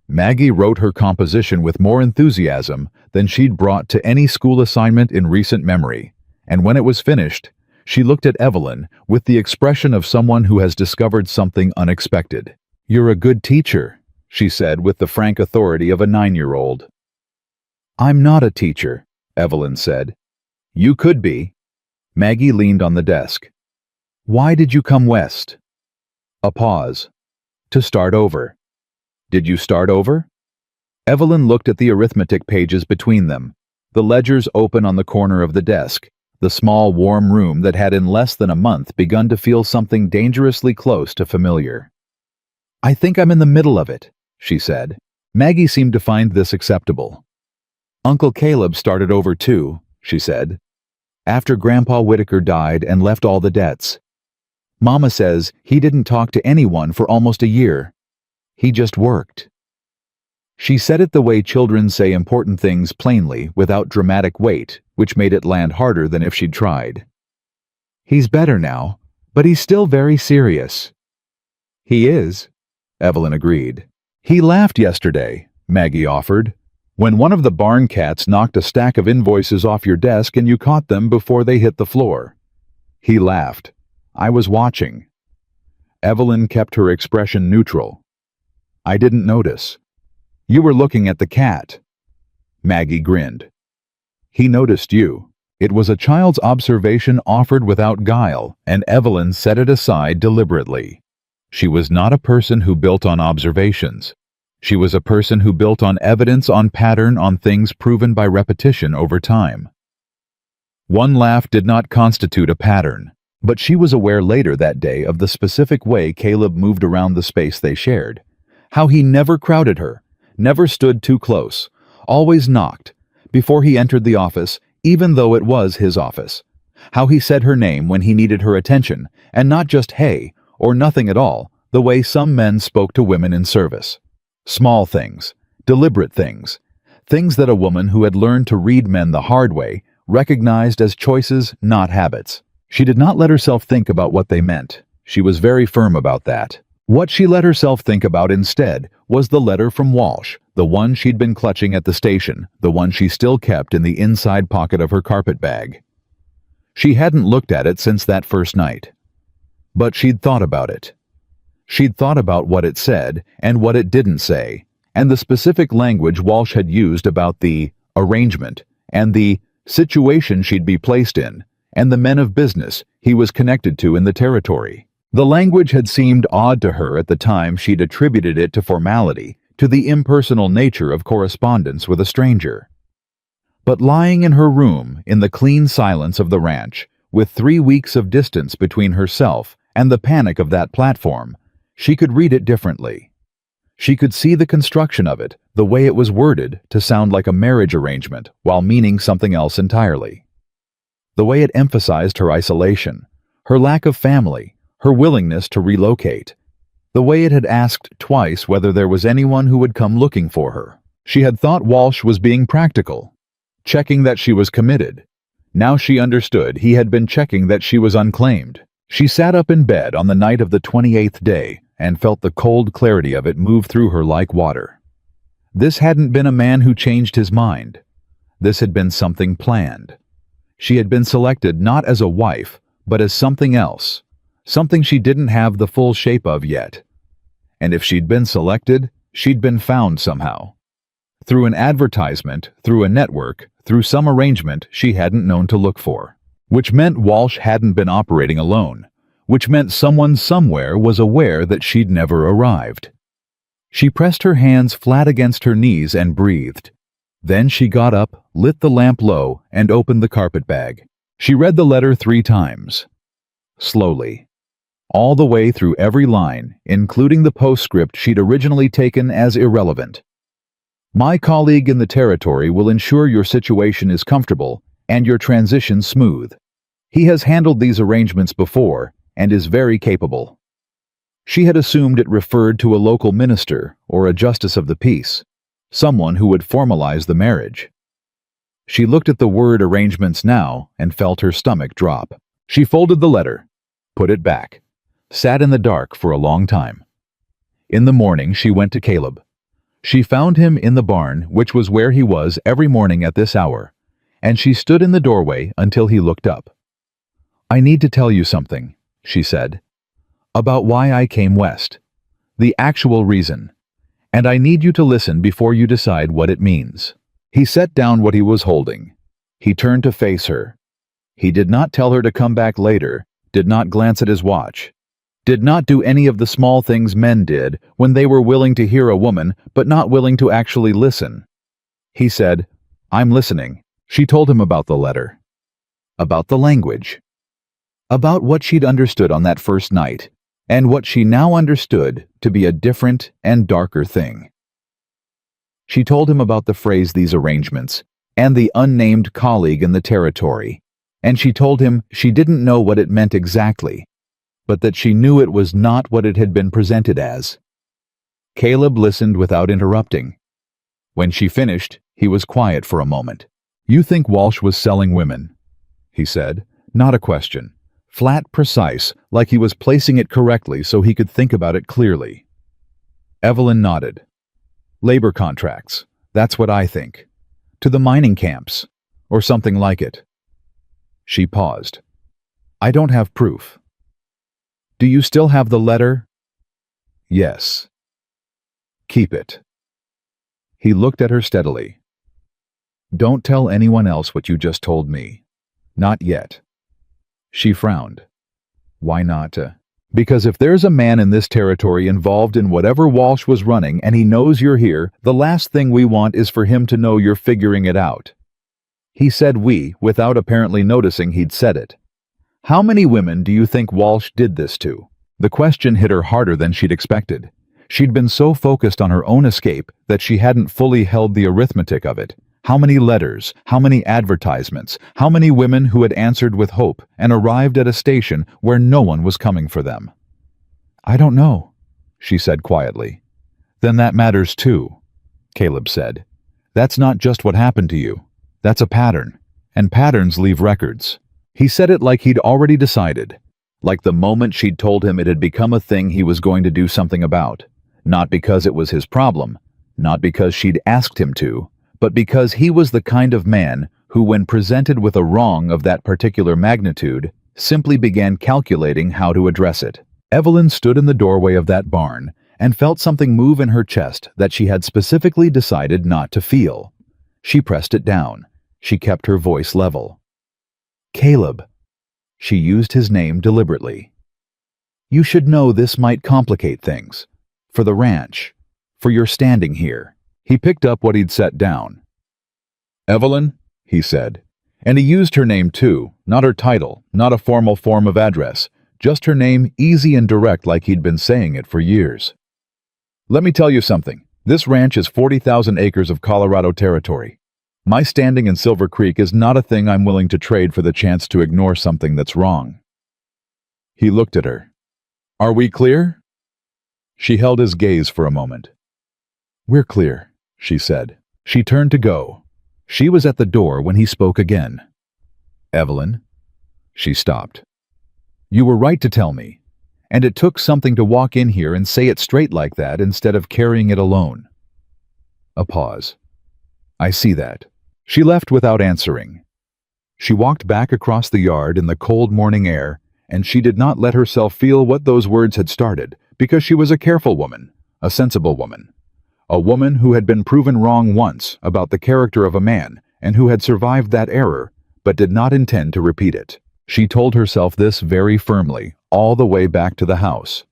Maggie wrote her composition with more enthusiasm than she'd brought to any school assignment in recent memory, and when it was finished, she looked at Evelyn with the expression of someone who has discovered something unexpected. You're a good teacher, she said with the frank authority of a 9-year-old. I'm not a teacher, Evelyn said. You could be. Maggie leaned on the desk. Why did you come west? A pause. To start over. Did you start over? Evelyn looked at the arithmetic pages between them, the ledgers open on the corner of the desk, the small warm room that had in less than a month begun to feel something dangerously close to familiar. I think I'm in the middle of it, she said. Maggie seemed to find this acceptable. Uncle Caleb started over too, she said, after Grandpa Whitaker died and left all the debts. Mama says he didn't talk to anyone for almost a year. He just worked. She said it the way children say important things plainly, without dramatic weight, which made it land harder than if she'd tried. "He's better now, but he's still very serious." "He is," Evelyn agreed. "He laughed yesterday," Maggie offered, "when one of the barn cats knocked a stack of invoices off your desk and you caught them before they hit the floor. He laughed. I was watching." Evelyn kept her expression neutral. "I didn't notice." "You were looking at the cat." Maggie grinned. "He noticed you." It was a child's observation offered without guile, and Evelyn set it aside deliberately. She was not a person who built on observations. She was a person who built on evidence, on pattern, on things proven by repetition over time. One laugh did not constitute a pattern, but she was aware later that day of the specific way Caleb moved around the space they shared. How he never crowded her, never stood too close, always knocked, before he entered the office, even though it was his office. How he said her name when he needed her attention, and not just hey, or nothing at all, the way some men spoke to women in service. Small things, deliberate things, things that a woman who had learned to read men the hard way recognized as choices, not habits. She did not let herself think about what they meant. She was very firm about that. What she let herself think about instead was the letter from Walsh, the one she'd been clutching at the station, the one she still kept in the inside pocket of her carpet bag. She hadn't looked at it since that first night. But she'd thought about it. She'd thought about what it said and what it didn't say, and the specific language Walsh had used about the arrangement and the situation she'd be placed in, and the men of business he was connected to in the territory. The language had seemed odd to her at the time. She'd attributed it to formality, to the impersonal nature of correspondence with a stranger. But lying in her room, in the clean silence of the ranch, with 3 weeks of distance between herself and the panic of that platform, she could read it differently. She could see the construction of it, the way it was worded to sound like a marriage arrangement while meaning something else entirely. The way it emphasized her isolation, her lack of family, her willingness to relocate. The way it had asked twice whether there was anyone who would come looking for her. She had thought Walsh was being practical, checking that she was committed. Now she understood he had been checking that she was unclaimed. She sat up in bed on the night of the 28th day and felt the cold clarity of it move through her like water. This hadn't been a man who changed his mind. This had been something planned. She had been selected not as a wife, but as something else, something she didn't have the full shape of yet. And if she'd been selected, she'd been found somehow. Through an advertisement, through a network, through some arrangement she hadn't known to look for. Which meant Walsh hadn't been operating alone. Which meant someone somewhere was aware that she'd never arrived. She pressed her hands flat against her knees and breathed. Then she got up, lit the lamp low, and opened the carpet bag. She read the letter 3 times. Slowly. All the way through every line, including the postscript she'd originally taken as irrelevant. "My colleague in the territory will ensure your situation is comfortable and your transition smooth. He has handled these arrangements before and is very capable." She had assumed it referred to a local minister or a justice of the peace, someone who would formalize the marriage. She looked at the word arrangements now and felt her stomach drop. She folded the letter, put it back, sat in the dark for a long time. In the morning she went to Caleb. She found him in the barn, which was where he was every morning at this hour, and she stood in the doorway until he looked up. "I need to tell you something," she said, "about why I came west. The actual reason. And I need you to listen before you decide what it means." He set down what he was holding. He turned to face her. He did not tell her to come back later, did not glance at his watch, did not do any of the small things men did when they were willing to hear a woman but not willing to actually listen. He said, "I'm listening." She told him about the letter, about the language, about what she'd understood on that first night, and what she now understood to be a different and darker thing. She told him about the phrase "these arrangements" and the unnamed colleague in the territory, and she told him she didn't know what it meant exactly, but that she knew it was not what it had been presented as. Caleb listened without interrupting. When she finished, he was quiet for a moment. "You think Walsh was selling women?" he said. Not a question. Flat, precise, like he was placing it correctly so he could think about it clearly. Evelyn nodded. "Labor contracts. That's what I think. To the mining camps. Or something like it." She paused. "I don't have proof." "Do you still have the letter?" "Yes." "Keep it." He looked at her steadily. "Don't tell anyone else what you just told me. Not yet." She frowned. "Why not?" "Because if there's a man in this territory involved in whatever Walsh was running and he knows you're here, the last thing we want is for him to know you're figuring it out." He said "we" without apparently noticing he'd said it. "How many women do you think Walsh did this to?" The question hit her harder than she'd expected. She'd been so focused on her own escape that she hadn't fully held the arithmetic of it. How many letters, how many advertisements, how many women who had answered with hope and arrived at a station where no one was coming for them? "I don't know," she said quietly. "Then that matters too," Caleb said. "That's not just what happened to you. That's a pattern, and patterns leave records." He said it like he'd already decided, like the moment she'd told him it had become a thing he was going to do something about, not because it was his problem, not because she'd asked him to, but because he was the kind of man who, when presented with a wrong of that particular magnitude, simply began calculating how to address it. Evelyn stood in the doorway of that barn and felt something move in her chest that she had specifically decided not to feel. She pressed it down. She kept her voice level. "Caleb." She used his name deliberately. "You should know this might complicate things. For the ranch. For your standing here." He picked up what he'd set down. "Evelyn," he said. And he used her name too, not her title, not a formal form of address, just her name, easy and direct like he'd been saying it for years. "Let me tell you something. This ranch is 40,000 acres of Colorado territory. My standing in Silver Creek is not a thing I'm willing to trade for the chance to ignore something that's wrong." He looked at her. "Are we clear?" She held his gaze for a moment. "We're clear," she said. She turned to go. She was at the door when he spoke again. "Evelyn." She stopped. "You were right to tell me. And it took something to walk in here and say it straight like that instead of carrying it alone." A pause. "I see that." She left without answering. She walked back across the yard in the cold morning air, and she did not let herself feel what those words had started, because she was a careful woman, a sensible woman. A woman who had been proven wrong once about the character of a man and who had survived that error, but did not intend to repeat it. She told herself this very firmly, all the way back to the house.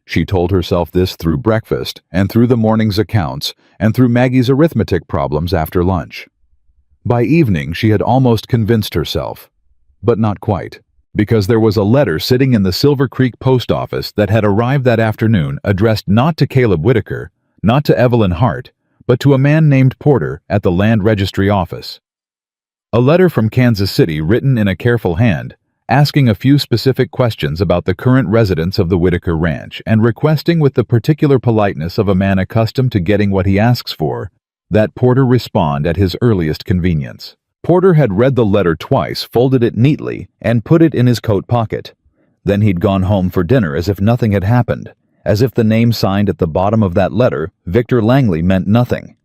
She told herself this through breakfast and through the morning's accounts and through Maggie's arithmetic problems after lunch. By evening, she had almost convinced herself, but not quite, because there was a letter sitting in the Silver Creek post office that had arrived that afternoon addressed not to Caleb Whitaker, not to Evelyn Hart, but to a man named Porter at the land registry office. A letter from Kansas City written in a careful hand, asking a few specific questions about the current residents of the Whitaker Ranch and requesting with the particular politeness of a man accustomed to getting what he asks for, that Porter respond at his earliest convenience. Porter had read the letter twice, folded it neatly, and put it in his coat pocket. Then he'd gone home for dinner as if nothing had happened, as if the name signed at the bottom of that letter, Victor Langley, meant nothing.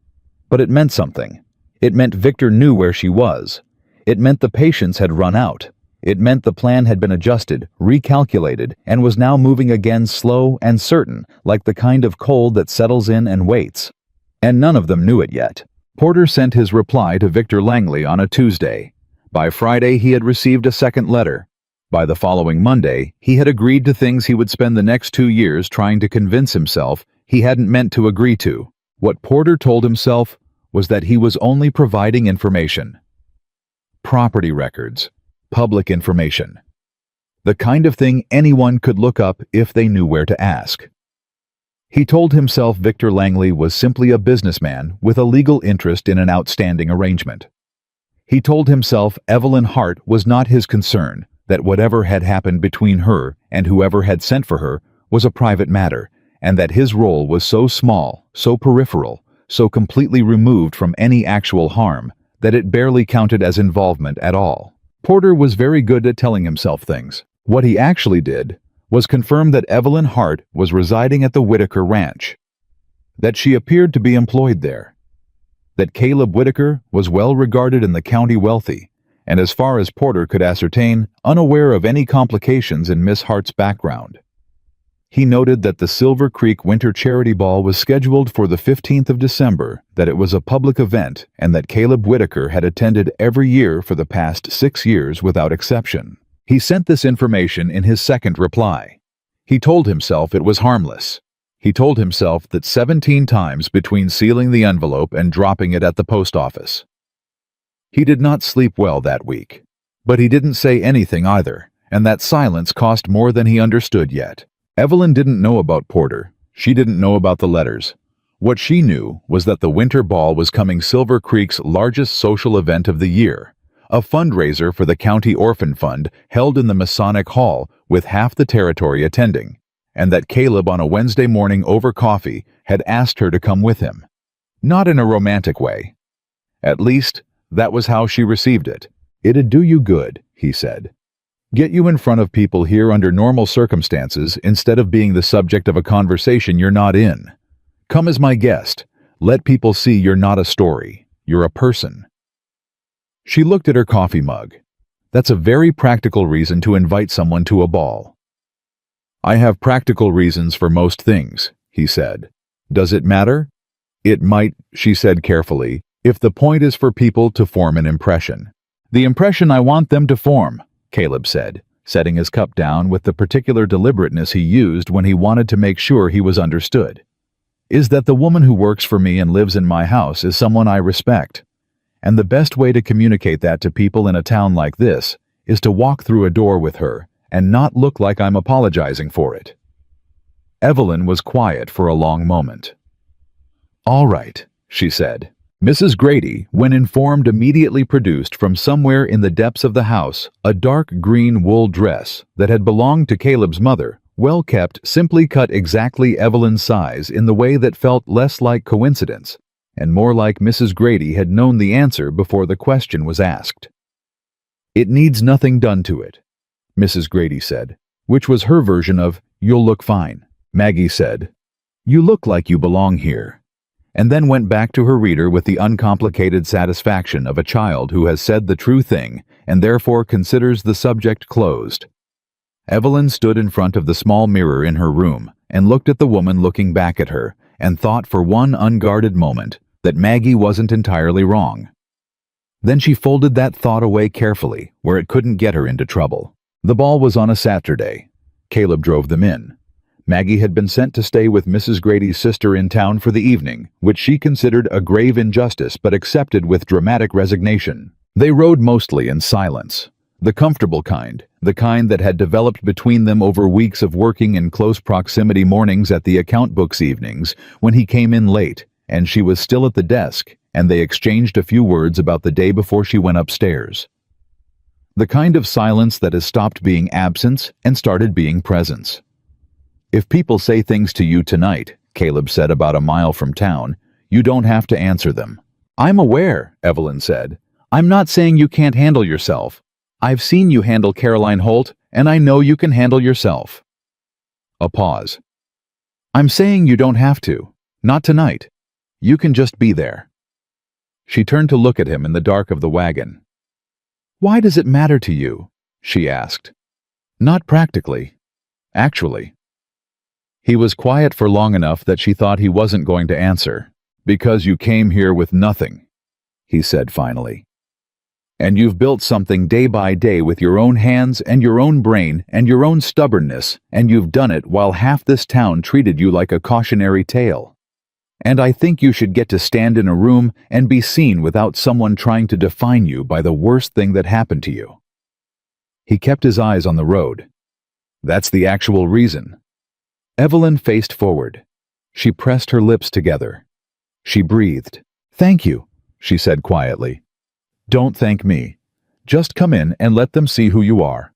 But it meant something. It meant Victor knew where she was. It meant the patience had run out. It meant the plan had been adjusted, recalculated, and was now moving again slow and certain, like the kind of cold that settles in and waits. And none of them knew it yet. Porter sent his reply to Victor Langley on a Tuesday. By Friday, he had received a second letter. By the following Monday, he had agreed to things he would spend the next 2 years trying to convince himself he hadn't meant to agree to. What Porter told himself was that he was only providing information. Property records. Public information. The kind of thing anyone could look up if they knew where to ask. He told himself Victor Langley was simply a businessman with a legal interest in an outstanding arrangement. He told himself Evelyn Hart was not his concern, that whatever had happened between her and whoever had sent for her was a private matter, and that his role was so small, so peripheral, so completely removed from any actual harm that it barely counted as involvement at all. Porter was very good at telling himself things. What he actually did was confirm that Evelyn Hart was residing at the Whitaker Ranch, that she appeared to be employed there, that Caleb Whitaker was well regarded in the county wealthy, and as far as Porter could ascertain, unaware of any complications in Miss Hart's background. He noted that the Silver Creek Winter Charity Ball was scheduled for the 15th of December, that it was a public event, and that Caleb Whitaker had attended every year for the past 6 years without exception. He sent this information in his second reply. He told himself it was harmless. He told himself that 17 times between sealing the envelope and dropping it at the post office. He did not sleep well that week. But he didn't say anything either, and that silence cost more than he understood yet. Evelyn didn't know about Porter. She didn't know about the letters. What she knew was that the Winter Ball was coming Silver Creek's largest social event of the year, a fundraiser for the County Orphan Fund held in the Masonic Hall with half the territory attending, and that Caleb on a Wednesday morning over coffee had asked her to come with him. Not in a romantic way. At least, that was how she received it. "It'd do you good," he said. "Get you in front of people here under normal circumstances instead of being the subject of a conversation you're not in. Come as my guest. Let people see you're not a story. You're a person." She looked at her coffee mug. "That's a very practical reason to invite someone to a ball." "I have practical reasons for most things," he said. "Does it matter?" "It might," she said carefully, "if the point is for people to form an impression." "The impression I want them to form," Caleb said, setting his cup down with the particular deliberateness he used when he wanted to make sure he was understood, "is that the woman who works for me and lives in my house is someone I respect. And the best way to communicate that to people in a town like this is to walk through a door with her and not look like I'm apologizing for it." Evelyn was quiet for a long moment. "All right," she said. Mrs. Grady, when informed, immediately produced from somewhere in the depths of the house a dark green wool dress that had belonged to Caleb's mother, well kept, simply cut exactly Evelyn's size in the way that felt less like coincidence and more like Mrs. Grady had known the answer before the question was asked. "It needs nothing done to it," Mrs. Grady said, which was her version of, "You'll look fine." Maggie said, "You look like you belong here," and then went back to her reader with the uncomplicated satisfaction of a child who has said the true thing and therefore considers the subject closed. Evelyn stood in front of the small mirror in her room and looked at the woman looking back at her and thought for one unguarded moment that Maggie wasn't entirely wrong. Then she folded that thought away carefully where it couldn't get her into trouble. The ball was on a Saturday. Caleb drove them in. Maggie had been sent to stay with Mrs. Grady's sister in town for the evening, which she considered a grave injustice but accepted with dramatic resignation. They rode mostly in silence. The comfortable kind, the kind that had developed between them over weeks of working in close proximity mornings at the account books evenings when he came in late and she was still at the desk and they exchanged a few words about the day before she went upstairs. The kind of silence that has stopped being absence and started being presence. "If people say things to you tonight," Caleb said about a mile from town, "you don't have to answer them." "I'm aware," Evelyn said. "I'm not saying you can't handle yourself. I've seen you handle Caroline Holt, and I know you can handle yourself." A pause. "I'm saying you don't have to. Not tonight. You can just be there." She turned to look at him in the dark of the wagon. "Why does it matter to you?" she asked. "Not practically. Actually." He was quiet for long enough that she thought he wasn't going to answer. "Because you came here with nothing," he said finally. "And you've built something day by day with your own hands and your own brain and your own stubbornness, and you've done it while half this town treated you like a cautionary tale. And I think you should get to stand in a room and be seen without someone trying to define you by the worst thing that happened to you." He kept his eyes on the road. "That's the actual reason." Evelyn faced forward. She pressed her lips together. She breathed. "Thank you," she said quietly. "Don't thank me. Just come in and let them see who you are."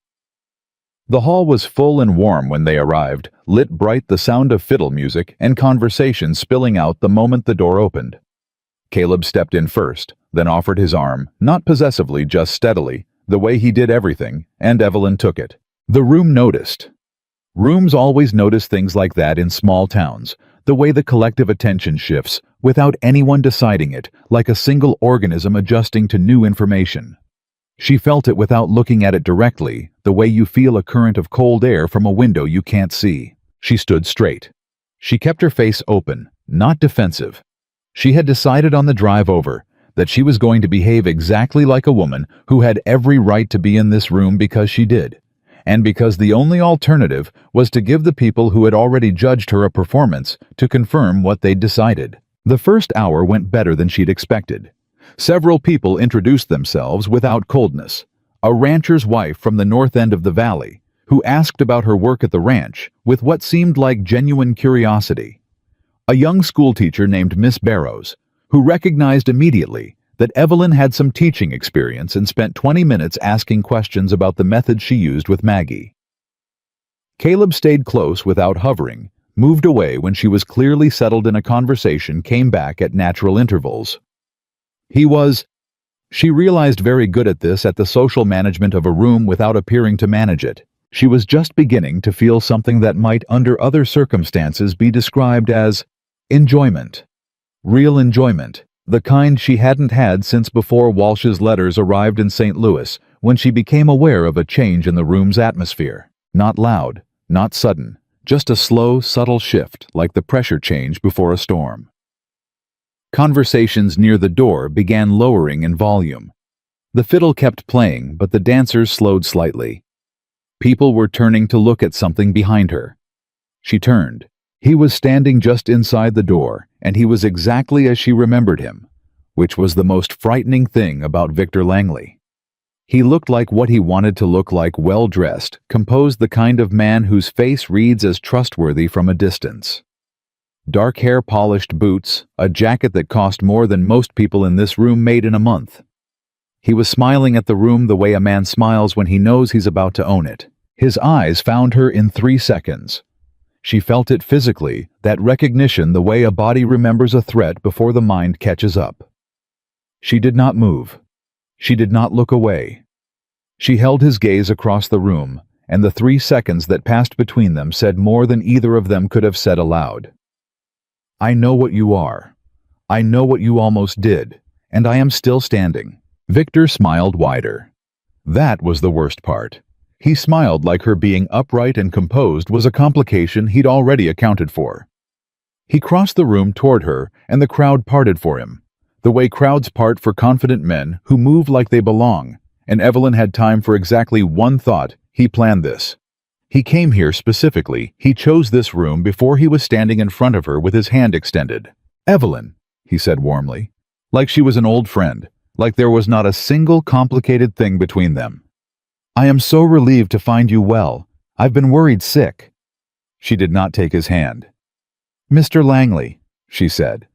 The hall was full and warm when they arrived, lit bright, the sound of fiddle music and conversation spilling out the moment the door opened. Caleb stepped in first, then offered his arm, not possessively, just steadily, the way he did everything, and Evelyn took it. The room noticed. Rooms always notice things like that in small towns, the way the collective attention shifts, without anyone deciding it, like a single organism adjusting to new information. She felt it without looking at it directly, the way you feel a current of cold air from a window you can't see. She stood straight. She kept her face open, not defensive. She had decided on the drive over that she was going to behave exactly like a woman who had every right to be in this room because she did, and because the only alternative was to give the people who had already judged her a performance to confirm what they'd decided. The first hour went better than she'd expected. Several people introduced themselves without coldness. A rancher's wife from the north end of the valley, who asked about her work at the ranch with what seemed like genuine curiosity. A young schoolteacher named Miss Barrows, who recognized immediately that Evelyn had some teaching experience and spent 20 minutes asking questions about the methods she used with Maggie. Caleb stayed close without hovering, moved away when she was clearly settled in a conversation, came back at natural intervals. She realized, very good at this, at the social management of a room without appearing to manage it. She was just beginning to feel something that might, under other circumstances, be described as enjoyment. Real enjoyment, the kind she hadn't had since before Walsh's letters arrived in St. Louis, when she became aware of a change in the room's atmosphere. Not loud, not sudden, just a slow, subtle shift, like the pressure change before a storm. Conversations near the door began lowering in volume. The fiddle kept playing, but the dancers slowed slightly. People were turning to look at something behind her. She turned. He was standing just inside the door, and he was exactly as she remembered him, which was the most frightening thing about Victor Langley. He looked like what he wanted to look like, well-dressed, composed, the kind of man whose face reads as trustworthy from a distance. Dark hair, polished boots, a jacket that cost more than most people in this room made in a month. He was smiling at the room the way a man smiles when he knows he's about to own it. His eyes found her in 3 seconds. She felt it physically, that recognition, the way a body remembers a threat before the mind catches up. She did not move. She did not look away. She held his gaze across the room, and the 3 seconds that passed between them said more than either of them could have said aloud. I know what you are. I know what you almost did, and I am still standing. Victor smiled wider. That was the worst part. He smiled like her being upright and composed was a complication he'd already accounted for. He crossed the room toward her, and the crowd parted for him, the way crowds part for confident men who move like they belong, and Evelyn had time for exactly one thought. He planned this. He came here specifically. He chose this room before he was standing in front of her with his hand extended. Evelyn, he said warmly, like she was an old friend, like there was not a single complicated thing between them. I am so relieved to find you well. I've been worried sick. She did not take his hand. Mr. Langley, she said.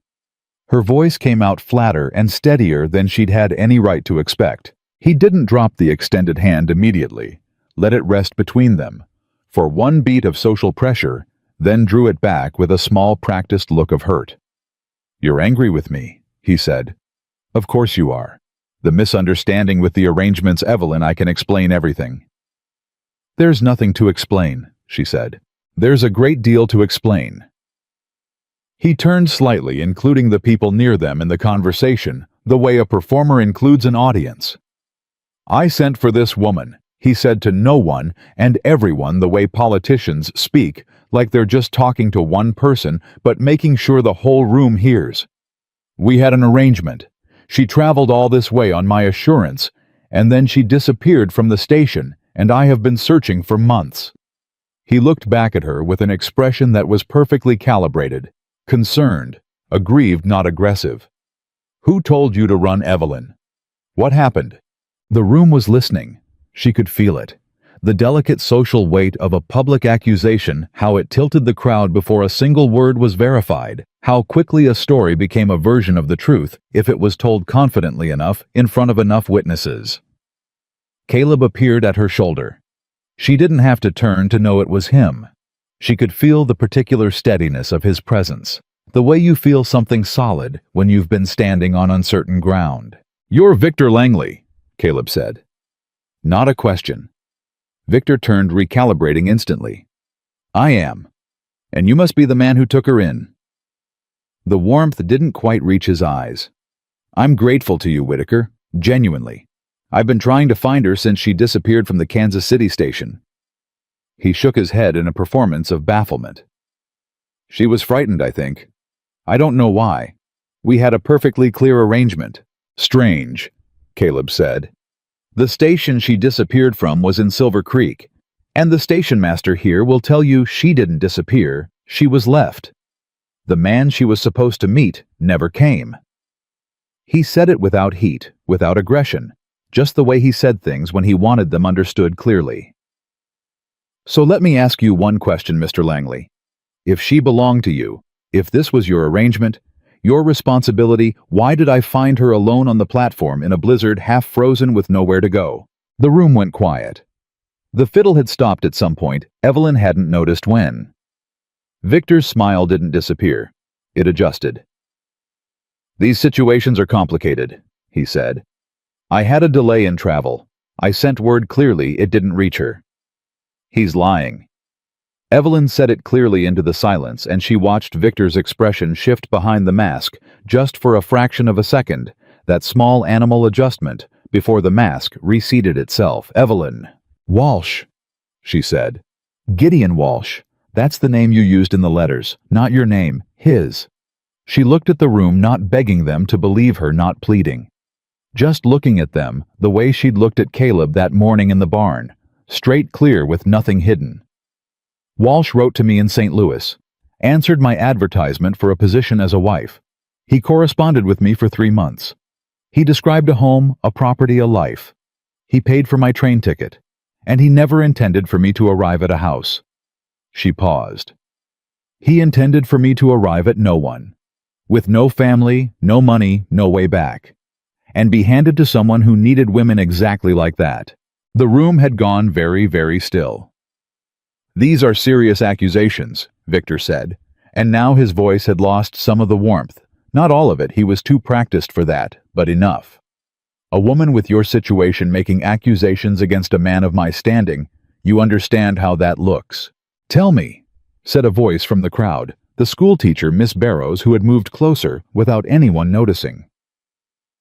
Her voice came out flatter and steadier than she'd had any right to expect. He didn't drop the extended hand immediately, let it rest between them, for one beat of social pressure, then drew it back with a small practiced look of hurt. You're angry with me, he said. Of course you are. The misunderstanding with the arrangements, Evelyn, I can explain everything. There's nothing to explain, she said. There's a great deal to explain. He turned slightly, including the people near them in the conversation, the way a performer includes an audience. I sent for this woman, he said, to no one and everyone, the way politicians speak, like they're just talking to one person, but making sure the whole room hears. We had an arrangement. She traveled all this way on my assurance, and then she disappeared from the station, and I have been searching for months. He looked back at her with an expression that was perfectly calibrated, concerned, aggrieved, not aggressive. Who told you to run, Evelyn? What happened? The room was listening. She could feel it. The delicate social weight of a public accusation, how it tilted the crowd before a single word was verified, how quickly a story became a version of the truth if it was told confidently enough in front of enough witnesses. Caleb appeared at her shoulder. She didn't have to turn to know it was him. She could feel the particular steadiness of his presence, The way you feel something solid when you've been standing on uncertain ground. "You're Victor Langley," Caleb said. Not a question. Victor turned, recalibrating instantly. "I am. And you must be the man who took her in." The warmth didn't quite reach his eyes. "I'm grateful to you, Whitaker. Genuinely. I've been trying to find her since she disappeared from the Kansas City station." He shook his head in a performance of bafflement. "She was frightened, I think. I don't know why. We had a perfectly clear arrangement." "Strange," Caleb said. "The station she disappeared from was in Silver Creek, and the station master here will tell you she didn't disappear, she was left. The man she was supposed to meet never came." He said it without heat, without aggression, just the way he said things when he wanted them understood clearly. "So let me ask you one question, Mr. Langley. If she belonged to you, if this was your arrangement, your responsibility, why did I find her alone on the platform in a blizzard, half frozen with nowhere to go?" The room went quiet. The fiddle had stopped at some point, Evelyn hadn't noticed when. Victor's smile didn't disappear. It adjusted. "These situations are complicated," he said. "I had a delay in travel. I sent word clearly, it didn't reach her." "He's lying." Evelyn said it clearly into the silence, and she watched Victor's expression shift behind the mask, just for a fraction of a second, that small animal adjustment, before the mask reseated itself. "Evelyn." "Walsh," she said. "Gideon Walsh. That's the name you used in the letters, not your name, his." She looked at the room, not begging them to believe her, not pleading. Just looking at them, the way she'd looked at Caleb that morning in the barn, straight clear with nothing hidden. "Walsh wrote to me in St. Louis, answered my advertisement for a position as a wife. He corresponded with me for 3 months. He described a home, a property, a life. He paid for my train ticket, and he never intended for me to arrive at a house." She paused. "He intended for me to arrive at no one, with no family, no money, no way back, and be handed to someone who needed women exactly like that." The room had gone very, very still. "These are serious accusations," Victor said, and now his voice had lost some of the warmth. Not all of it, he was too practiced for that, but enough. "A woman with your situation making accusations against a man of my standing, you understand how that looks." "Tell me," said a voice from the crowd, the schoolteacher, Miss Barrows, who had moved closer without anyone noticing.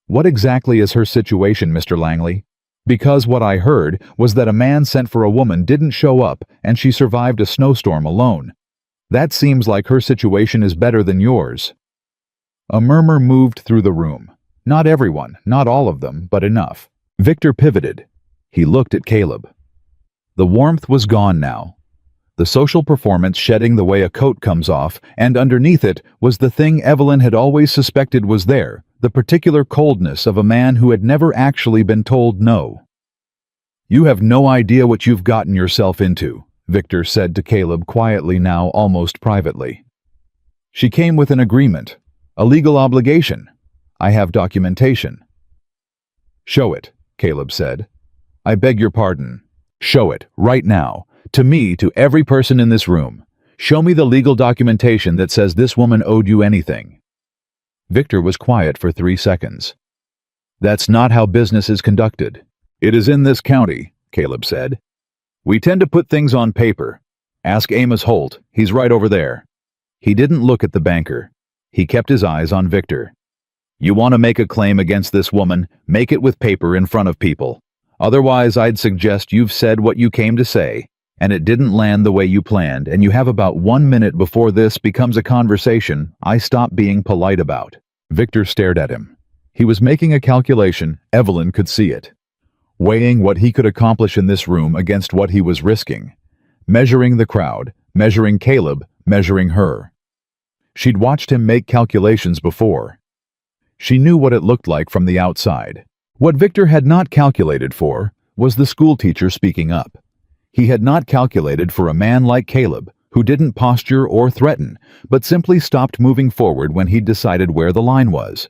"What exactly is her situation, Mr. Langley? Because what I heard was that a man sent for a woman didn't show up and she survived a snowstorm alone. That seems like her situation is better than yours." A murmur moved through the room. Not everyone, not all of them, but enough. Victor pivoted. He looked at Caleb. The warmth was gone now. The social performance shedding the way a coat comes off, and underneath it was the thing Evelyn had always suspected was there, the particular coldness of a man who had never actually been told no. "You have no idea what you've gotten yourself into," Victor said to Caleb quietly, now almost privately. "She came with an agreement, a legal obligation. I have documentation." "Show it," Caleb said. "I beg your pardon. Show it, right now. To me, to every person in this room. Show me the legal documentation that says this woman owed you anything." Victor was quiet for 3 seconds. "That's not how business is conducted." "It is in this county," Caleb said. "We tend to put things on paper. Ask Amos Holt, he's right over there." He didn't look at the banker. He kept his eyes on Victor. "You want to make a claim against this woman, make it with paper in front of people. Otherwise, I'd suggest you've said what you came to say, and it didn't land the way you planned, and you have about 1 minute before this becomes a conversation I stop being polite about." Victor stared at him. He was making a calculation, Evelyn could see it. Weighing what he could accomplish in this room against what he was risking. Measuring the crowd, measuring Caleb, measuring her. She'd watched him make calculations before. She knew what it looked like from the outside. What Victor had not calculated for was the schoolteacher speaking up. He had not calculated for a man like Caleb, who didn't posture or threaten, but simply stopped moving forward when he'd decided where the line was.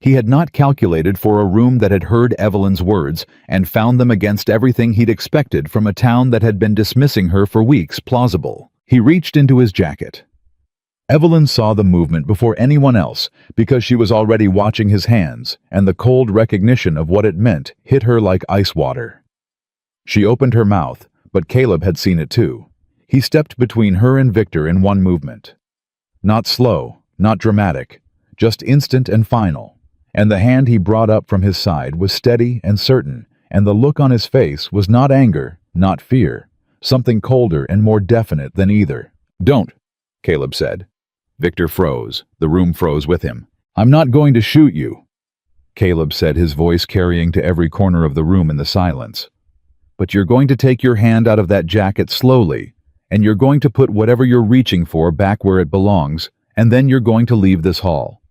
He had not calculated for a room that had heard Evelyn's words and found them against everything he'd expected from a town that had been dismissing her for weeks plausible. He reached into his jacket. Evelyn saw the movement before anyone else because she was already watching his hands, and the cold recognition of what it meant hit her like ice water. She opened her mouth, but Caleb had seen it too. He stepped between her and Victor in one movement. Not slow, not dramatic, just instant and final. And the hand he brought up from his side was steady and certain, and the look on his face was not anger, not fear, something colder and more definite than either. "Don't," Caleb said. Victor froze. The room froze with him. "I'm not going to shoot you," Caleb said, his voice carrying to every corner of the room in the silence. "But you're going to take your hand out of that jacket slowly, and you're going to put whatever you're reaching for back where it belongs, and then you're going to leave this hall.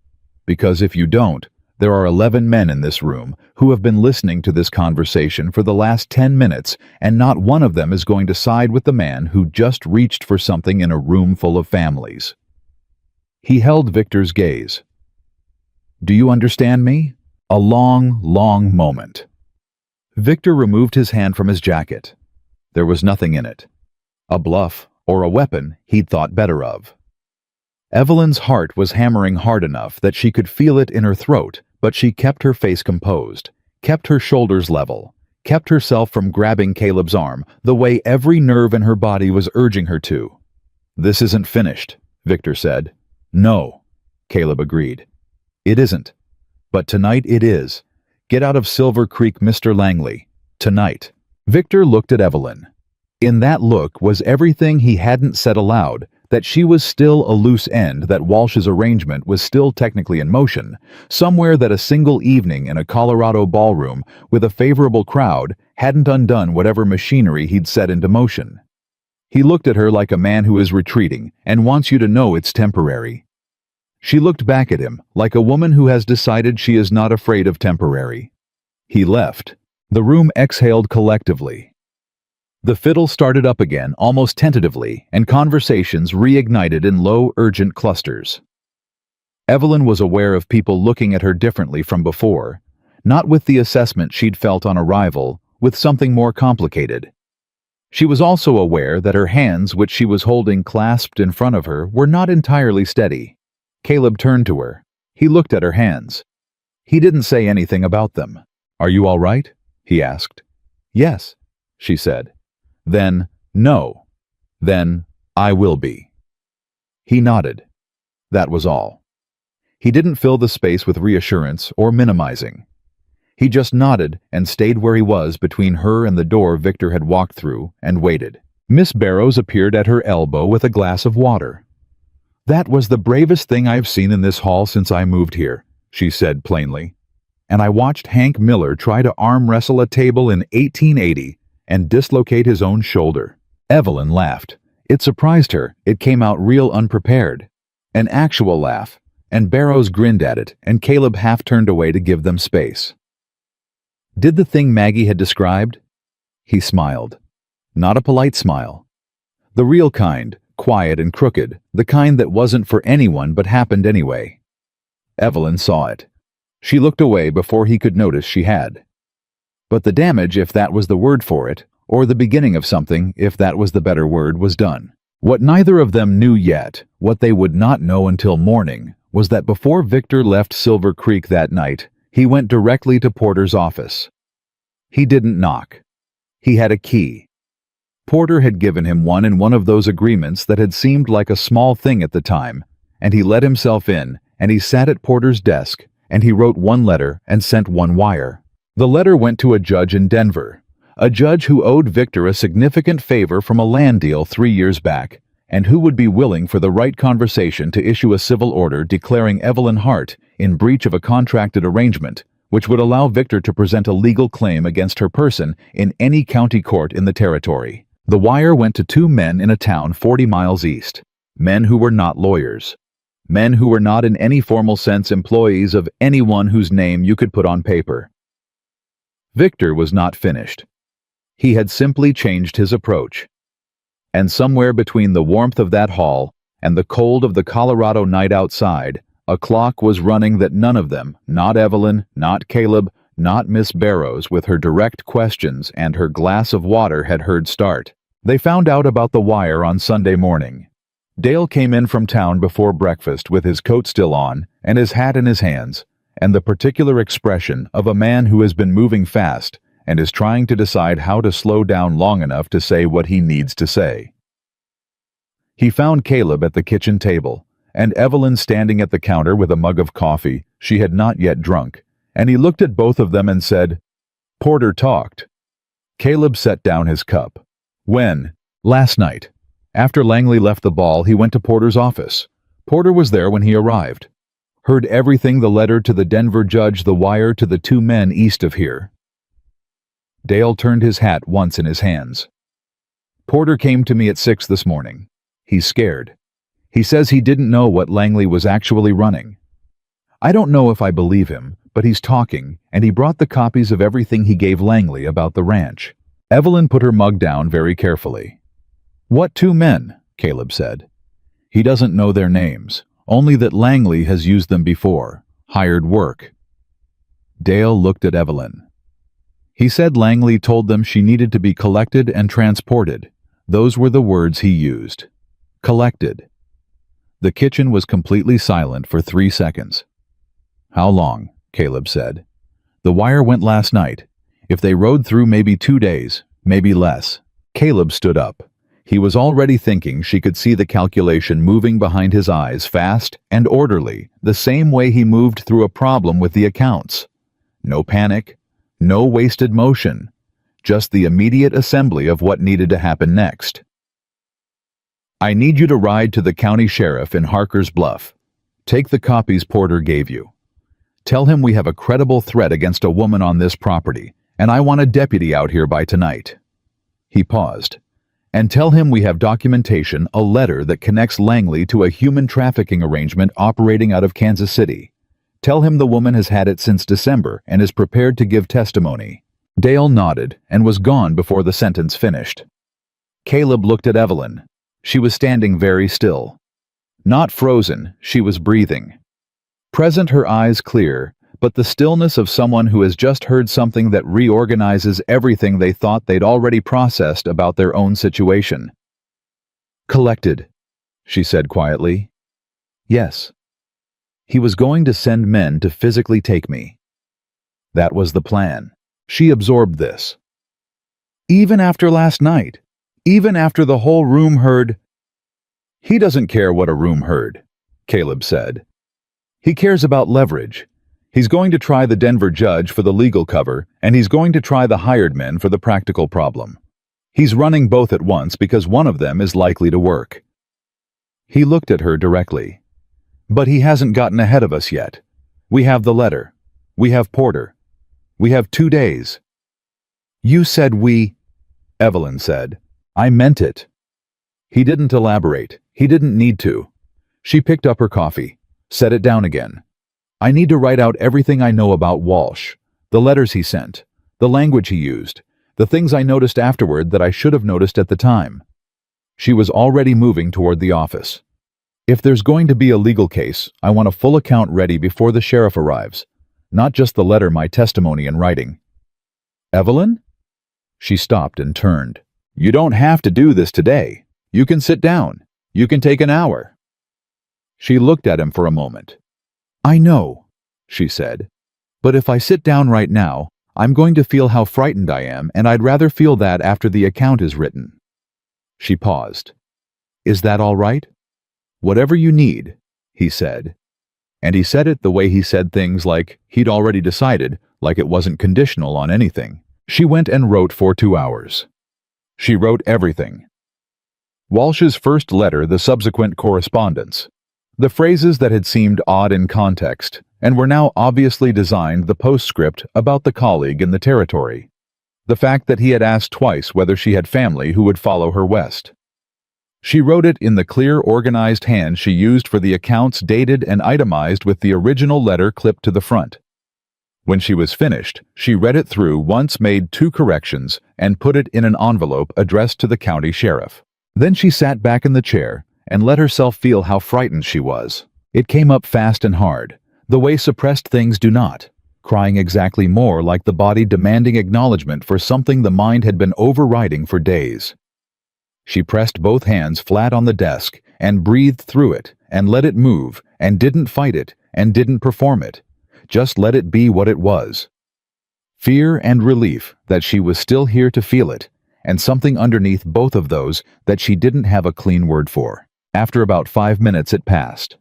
Because if you don't, there are 11 men in this room who have been listening to this conversation for the last 10 minutes, and not one of them is going to side with the man who just reached for something in a room full of families." He held Victor's gaze. "Do you understand me?" A long, long moment. Victor removed his hand from his jacket. There was nothing in it. A bluff or a weapon he'd thought better of. Evelyn's heart was hammering hard enough that she could feel it in her throat, but she kept her face composed, kept her shoulders level, kept herself from grabbing Caleb's arm the way every nerve in her body was urging her to. "This isn't finished," Victor said. "No," Caleb agreed. "It isn't. But tonight it is. Get out of Silver Creek, Mr. Langley. Tonight." Victor looked at Evelyn. In that look was everything he hadn't said aloud, that she was still a loose end, that Walsh's arrangement was still technically in motion, somewhere that a single evening in a Colorado ballroom with a favorable crowd hadn't undone whatever machinery he'd set into motion. He looked at her like a man who is retreating and wants you to know it's temporary. She looked back at him like a woman who has decided she is not afraid of temporary. He left. The room exhaled collectively. The fiddle started up again almost tentatively, and conversations reignited in low, urgent clusters. Evelyn was aware of people looking at her differently from before, not with the assessment she'd felt on arrival, with something more complicated. She was also aware that her hands, which she was holding clasped in front of her, were not entirely steady. Caleb turned to her. He looked at her hands. He didn't say anything about them. "Are you all right?" he asked. "Yes," she said. Then, "No." Then, "I will be." He nodded. That was all. He didn't fill the space with reassurance or minimizing. He just nodded and stayed where he was between her and the door Victor had walked through, and waited. Miss Barrows appeared at her elbow with a glass of water. "That was the bravest thing I've seen in this hall since I moved here," she said plainly. "And I watched Hank Miller try to arm wrestle a table in 1880 and dislocate his own shoulder." Evelyn laughed. It surprised her. It came out real unprepared. An actual laugh, and Barrows grinned at it, and Caleb half turned away to give them space. "Did the thing Maggie had described?" He smiled. Not a polite smile. The real kind, quiet and crooked, the kind that wasn't for anyone but happened anyway. Evelyn saw it. She looked away before he could notice she had. But the damage, if that was the word for it, or the beginning of something, if that was the better word, was done. What neither of them knew yet, what they would not know until morning, was that before Victor left Silver Creek that night, he went directly to Porter's office. He didn't knock. He had a key. Porter had given him one in one of those agreements that had seemed like a small thing at the time, and he let himself in, and he sat at Porter's desk, and he wrote one letter and sent one wire. The letter went to a judge in Denver, a judge who owed Victor a significant favor from a land deal 3 years back, and who would be willing for the right conversation to issue a civil order declaring Evelyn Hart in breach of a contracted arrangement, which would allow Victor to present a legal claim against her person in any county court in the territory. The wire went to 2 men in a town 40 miles east, men who were not lawyers, men who were not in any formal sense employees of anyone whose name you could put on paper. Victor was not finished. He had simply changed his approach. And somewhere between the warmth of that hall and the cold of the Colorado night outside, a clock was running that none of them, not Evelyn, not Caleb, not Miss Barrows with her direct questions and her glass of water, had heard start. They found out about the wire on Sunday morning. Dale came in from town before breakfast with his coat still on and his hat in his hands, and the particular expression of a man who has been moving fast and is trying to decide how to slow down long enough to say what he needs to say. He found Caleb at the kitchen table, and Evelyn standing at the counter with a mug of coffee she had not yet drunk, and he looked at both of them and said, "Porter talked." Caleb set down his cup. "When?" "Last night. After Langley left the ball, he went to Porter's office. Porter was there when he arrived. Heard everything, the letter to the Denver judge, the wire to the 2 men east of here." Dale turned his hat once in his hands. "Porter came to me at 6 this morning. He's scared. He says he didn't know what Langley was actually running. I don't know if I believe him, but he's talking, and he brought the copies of everything he gave Langley about the ranch." Evelyn put her mug down very carefully. "What 2 men?" Caleb said. "He doesn't know their names, only that Langley has used them before, hired work." Dale looked at Evelyn. "He said Langley told them she needed to be collected and transported. Those were the words he used. Collected." The kitchen was completely silent for 3 seconds. "How long?" Caleb said. "The wire went last night. If they rode through, maybe 2 days, maybe less." Caleb stood up. He was already thinking she could see the calculation moving behind his eyes, fast and orderly, the same way he moved through a problem with the accounts. No panic, no wasted motion, just the immediate assembly of what needed to happen next. "I need you to ride to the county sheriff in Harker's Bluff. Take the copies Porter gave you. Tell him we have a credible threat against a woman on this property, and I want a deputy out here by tonight." He paused. "And tell him we have documentation, a letter that connects Langley to a human trafficking arrangement operating out of Kansas City. Tell him the woman has had it since December and is prepared to give testimony." Dale nodded and was gone before the sentence finished. Caleb looked at Evelyn. She was standing very still. Not frozen, she was breathing. Present, her eyes clear, but the stillness of someone who has just heard something that reorganizes everything they thought they'd already processed about their own situation. "Collected," she said quietly. "Yes. He was going to send men to physically take me. That was the plan." She absorbed this. "Even after last night, even after the whole room heard—" "He doesn't care what a room heard," Caleb said. "He cares about leverage. He's going to try the Denver judge for the legal cover, and he's going to try the hired men for the practical problem. He's running both at once because one of them is likely to work." He looked at her directly. "But he hasn't gotten ahead of us yet. We have the letter. We have Porter. We have 2 days." "You said we—" Evelyn said. "I meant it." He didn't elaborate. He didn't need to. She picked up her coffee, set it down again. "I need to write out everything I know about Walsh, the letters he sent, the language he used, the things I noticed afterward that I should have noticed at the time." She was already moving toward the office. "If there's going to be a legal case, I want a full account ready before the sheriff arrives. Not just the letter, my testimony in writing." "Evelyn?" She stopped and turned. "You don't have to do this today. You can sit down. You can take an hour." She looked at him for a moment. "I know," she said. "But if I sit down right now, I'm going to feel how frightened I am, and I'd rather feel that after the account is written." She paused. "Is that all right?" "Whatever you need," he said. And he said it the way he said things, like he'd already decided, like it wasn't conditional on anything. She went and wrote for 2 hours. She wrote everything. Walsh's first letter, the subsequent correspondence. The phrases that had seemed odd in context and were now obviously designed, the postscript about the colleague in the territory. The fact that he had asked twice whether she had family who would follow her west. She wrote it in the clear, organized hand she used for the accounts, dated and itemized with the original letter clipped to the front. When she was finished, she read it through once, made 2 corrections, and put it in an envelope addressed to the county sheriff. Then she sat back in the chair and let herself feel how frightened she was. It came up fast and hard, the way suppressed things do not, crying exactly more like the body demanding acknowledgement for something the mind had been overriding for days. She pressed both hands flat on the desk and breathed through it, and let it move, and didn't fight it, and didn't perform it. Just let it be what it was. Fear and relief that she was still here to feel it, and something underneath both of those that she didn't have a clean word for. After about 5 minutes it passed.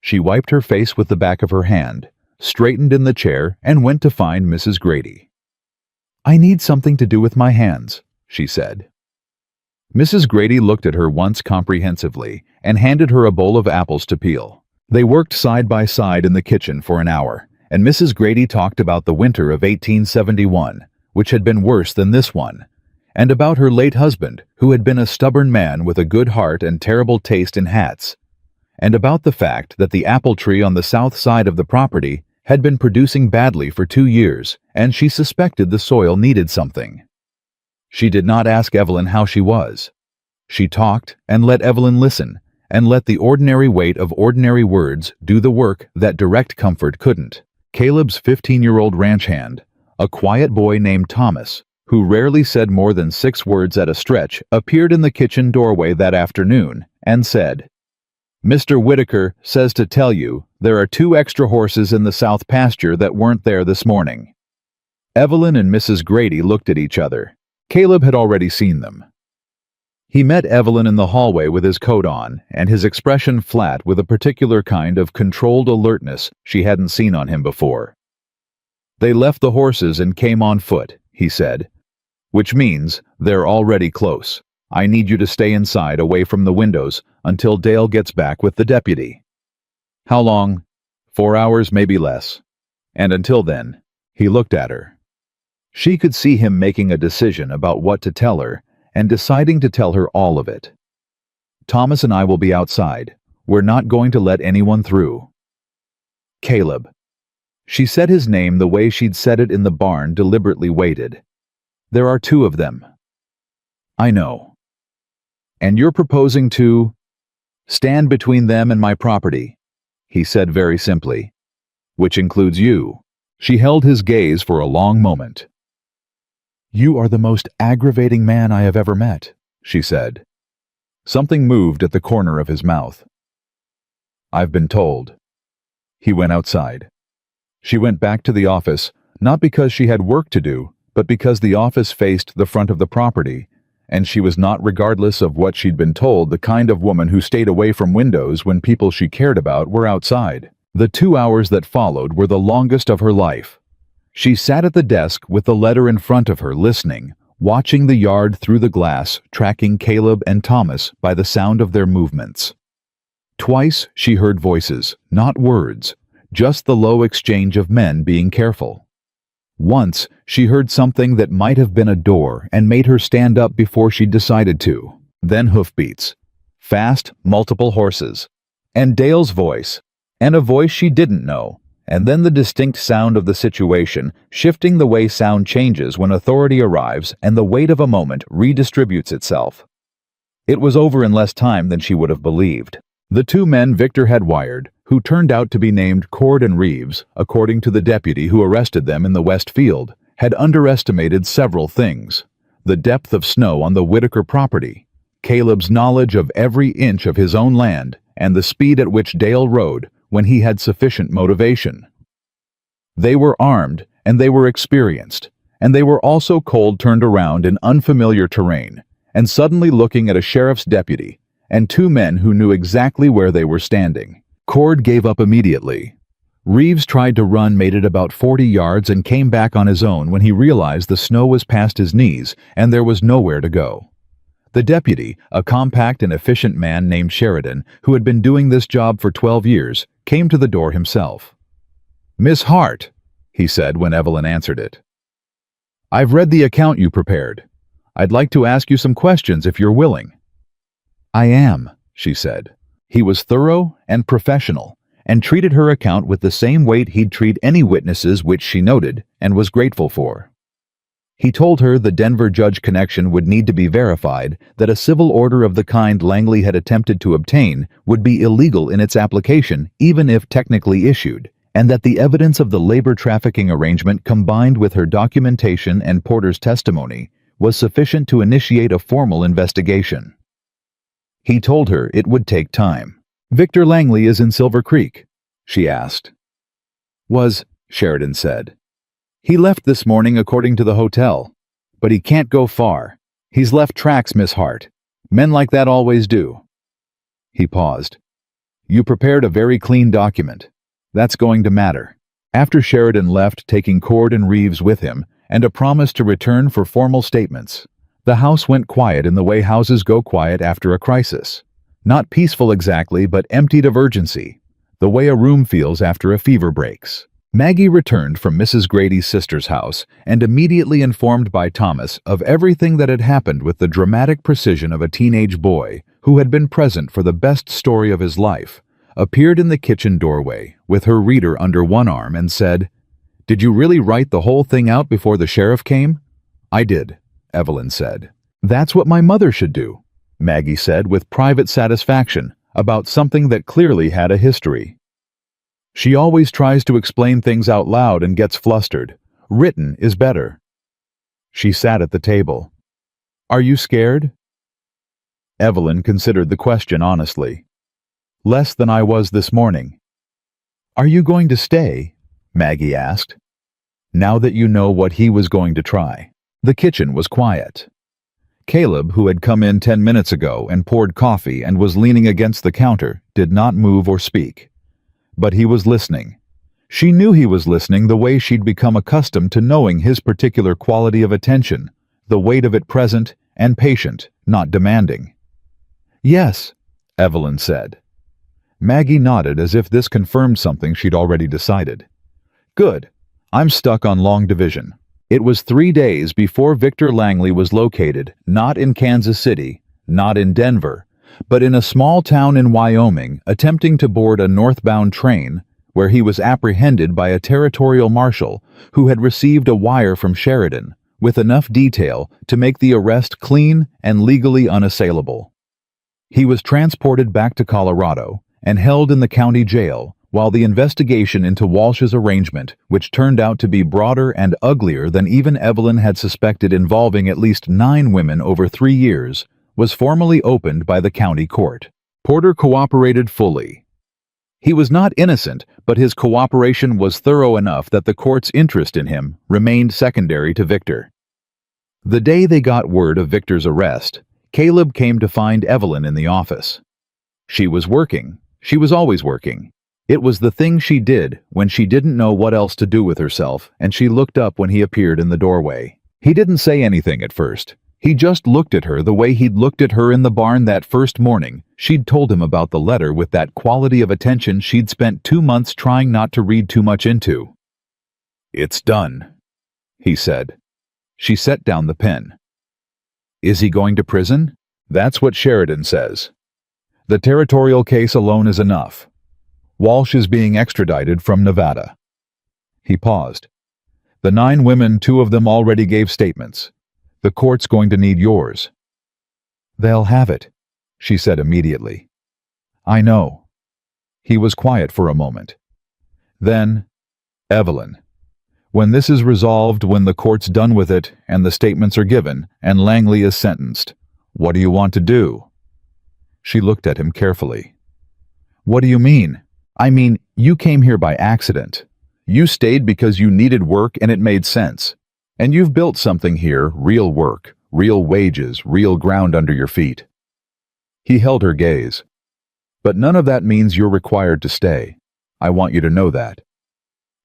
She wiped her face with the back of her hand, straightened in the chair, and went to find Mrs. Grady. "I need something to do with my hands," she said. Mrs. Grady looked at her once comprehensively and handed her a bowl of apples to peel. They worked side by side in the kitchen for an hour, and Mrs. Grady talked about the winter of 1871, which had been worse than this one, and about her late husband, who had been a stubborn man with a good heart and terrible taste in hats, and about the fact that the apple tree on the south side of the property had been producing badly for 2 years, and she suspected the soil needed something. She did not ask Evelyn how she was. She talked and let Evelyn listen, and let the ordinary weight of ordinary words do the work that direct comfort couldn't. Caleb's 15-year-old ranch hand, a quiet boy named Thomas, who rarely said more than 6 words at a stretch, appeared in the kitchen doorway that afternoon and said, "Mr. Whitaker says to tell you there are 2 extra horses in the south pasture that weren't there this morning." Evelyn and Mrs. Grady looked at each other. Caleb had already seen them. He met Evelyn in the hallway with his coat on, and his expression flat with a particular kind of controlled alertness she hadn't seen on him before. "They left the horses and came on foot," he said, "which means they're already close. I need you to stay inside away from the windows until Dale gets back with the deputy." "How long?" 4 hours, maybe less. And until then, he looked at her. She could see him making a decision about what to tell her and deciding to tell her all of it. "Thomas and I will be outside. We're not going to let anyone through." "Caleb." She said his name the way she'd said it in the barn, deliberately waited. "There are 2 of them." "I know." "And you're proposing to stand between them and my property," he said very simply. "Which includes you." She held his gaze for a long moment. "You are the most aggravating man I have ever met," she said. Something moved at the corner of his mouth. "I've been told." He went outside. She went back to the office, not because she had work to do, but because the office faced the front of the property, and she was not, regardless of what she'd been told, the kind of woman who stayed away from windows when people she cared about were outside. The 2 hours that followed were the longest of her life. She sat at the desk with the letter in front of her, listening, watching the yard through the glass, tracking Caleb and Thomas by the sound of their movements. Twice she heard voices, not words, just the low exchange of men being careful. Once she heard something that might have been a door and made her stand up before she decided to. Then hoofbeats, fast, multiple horses, and Dale's voice, and a voice she didn't know, and then the distinct sound of the situation, shifting the way sound changes when authority arrives and the weight of a moment redistributes itself. It was over in less time than she would have believed. The 2 men Victor had wired, who turned out to be named Cord and Reeves, according to the deputy who arrested them in the West Field, had underestimated several things: the depth of snow on the Whitaker property, Caleb's knowledge of every inch of his own land, and the speed at which Dale rode when he had sufficient motivation. They were armed, and they were experienced, and they were also cold, turned around in unfamiliar terrain, and suddenly looking at a sheriff's deputy, and 2 men who knew exactly where they were standing. Cord gave up immediately. Reeves tried to run, made it about 40 yards, and came back on his own when he realized the snow was past his knees and there was nowhere to go. The deputy, a compact and efficient man named Sheridan, who had been doing this job for 12 years, came to the door himself. "Miss Hart," he said when Evelyn answered it. "I've read the account you prepared. I'd like to ask you some questions if you're willing." "I am," she said. He was thorough and professional, and treated her account with the same weight he'd treat any witnesses, which she noted and was grateful for. He told her the Denver judge connection would need to be verified, that a civil order of the kind Langley had attempted to obtain would be illegal in its application even if technically issued, and that the evidence of the labor trafficking arrangement combined with her documentation and Porter's testimony was sufficient to initiate a formal investigation. He told her it would take time. "Victor Langley is in Silver Creek?" she asked. Sheridan said. "He left this morning according to the hotel. But he can't go far. He's left tracks, Miss Hart. Men like that always do." He paused. "You prepared a very clean document. That's going to matter." After Sheridan left, taking Cord and Reeves with him, and a promise to return for formal statements, the house went quiet in the way houses go quiet after a crisis. Not peaceful exactly, but emptied of urgency, the way a room feels after a fever breaks. Maggie returned from Mrs. Grady's sister's house and, immediately informed by Thomas of everything that had happened with the dramatic precision of a teenage boy who had been present for the best story of his life, appeared in the kitchen doorway with her reader under one arm and said, "Did you really write the whole thing out before the sheriff came?" "I did," Evelyn said. "That's what my mother should do," Maggie said with private satisfaction about something that clearly had a history. "She always tries to explain things out loud and gets flustered. Written is better." She sat at the table. "Are you scared?" Evelyn considered the question honestly. "Less than I was this morning." "Are you going to stay?" Maggie asked. "Now that you know what he was going to try." The kitchen was quiet. Caleb, who had come in 10 minutes ago and poured coffee and was leaning against the counter, did not move or speak. But he was listening. She knew he was listening the way she'd become accustomed to knowing his particular quality of attention, the weight of it present and patient, not demanding. "Yes," Evelyn said. Maggie nodded as if this confirmed something she'd already decided. "Good. I'm stuck on long division." It was 3 days before Victor Langley was located, not in Kansas City, not in Denver, but in a small town in Wyoming, attempting to board a northbound train, where he was apprehended by a territorial marshal who had received a wire from Sheridan with enough detail to make the arrest clean and legally unassailable. He was transported back to Colorado and held in the county jail while the investigation into Walsh's arrangement, which turned out to be broader and uglier than even Evelyn had suspected, involving at least 9 women over 3 years, was formally opened by the county court. Porter cooperated fully. He was not innocent, but his cooperation was thorough enough that the court's interest in him remained secondary to Victor. The day they got word of Victor's arrest, Caleb came to find Evelyn in the office. She was working. She was always working. It was the thing she did when she didn't know what else to do with herself, and she looked up when he appeared in the doorway. He didn't say anything at first. He just looked at her the way he'd looked at her in the barn that first morning she'd told him about the letter, with that quality of attention she'd spent 2 months trying not to read too much into. "It's done," he said. She set down the pen. "Is he going to prison?" "That's what Sheridan says. The territorial case alone is enough. Walsh is being extradited from Nevada." He paused. "The 9 women, 2 of them already gave statements. The court's going to need yours." "They'll have it," she said immediately. "I know." He was quiet for a moment. Then, "Evelyn, when this is resolved, when the court's done with it, and the statements are given, and Langley is sentenced, what do you want to do?" She looked at him carefully. "What do you mean?" "I mean, you came here by accident. You stayed because you needed work and it made sense. And you've built something here, real work, real wages, real ground under your feet." He held her gaze. "But none of that means you're required to stay. I want you to know that.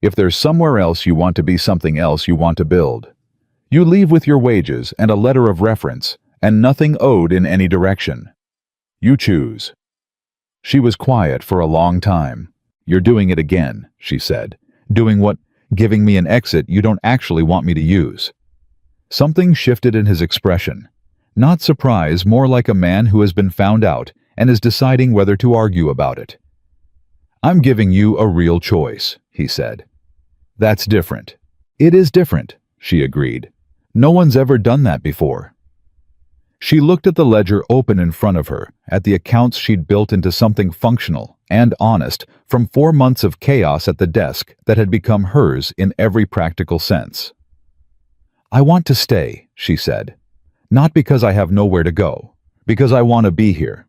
If there's somewhere else you want to be, something else you want to build, you leave with your wages and a letter of reference, and nothing owed in any direction. You choose." She was quiet for a long time. "You're doing it again," she said. "Doing what? Giving me an exit you don't actually want me to use." Something shifted in his expression. Not surprise, more like a man who has been found out and is deciding whether to argue about it. "I'm giving you a real choice," he said. "That's different." "It is different," she agreed. "No one's ever done that before." She looked at the ledger open in front of her, at the accounts she'd built into something functional and honest from 4 months of chaos at the desk that had become hers in every practical sense. "I want to stay," she said. "Not because I have nowhere to go, because I want to be here.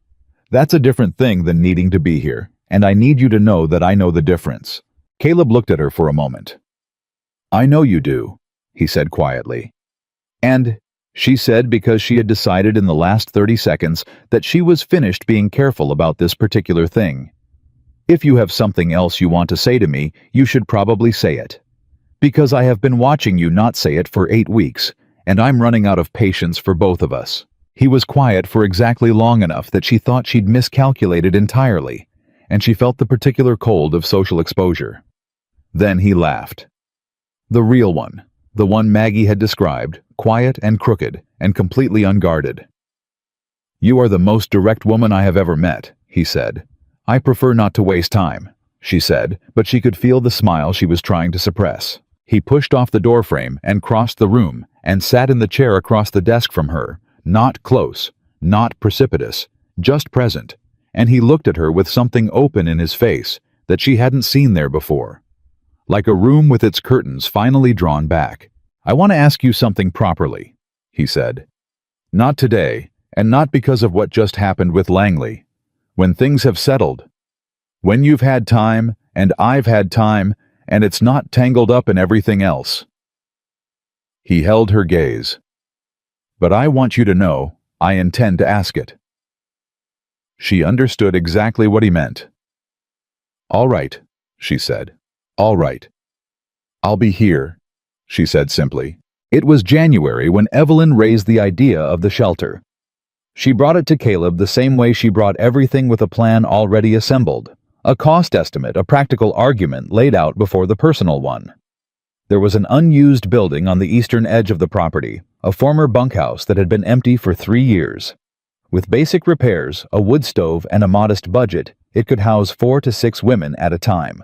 That's a different thing than needing to be here, and I need you to know that I know the difference. Caleb looked at her for a moment. I know you do, he said quietly. And, she said, because she had decided in the last 30 seconds that she was finished being careful about this particular thing. If you have something else you want to say to me, you should probably say it. Because I have been watching you not say it for 8 weeks, and I'm running out of patience for both of us. He was quiet for exactly long enough that she thought she'd miscalculated entirely, and she felt the particular cold of social exposure. Then he laughed. The real one, the one Maggie had described, quiet and crooked and completely unguarded. You are the most direct woman I have ever met, he said. I prefer not to waste time, she said, but she could feel the smile she was trying to suppress. He pushed off the doorframe and crossed the room and sat in the chair across the desk from her, not close, not precipitous, just present, and he looked at her with something open in his face that she hadn't seen there before. Like a room with its curtains finally drawn back. I want to ask you something properly, he said. Not today, and not because of what just happened with Langley. When things have settled. When you've had time, and I've had time, and it's not tangled up in everything else. He held her gaze. But I want you to know, I intend to ask it. She understood exactly what he meant. All right, she said. All right. I'll be here, she said simply. It was January when Evelyn raised the idea of the shelter. She brought it to Caleb the same way she brought everything with a plan already assembled, a cost estimate, a practical argument laid out before the personal one. There was an unused building on the eastern edge of the property, a former bunkhouse that had been empty for 3 years. With basic repairs, a wood stove, and a modest budget, it could house 4 to 6 women at a time.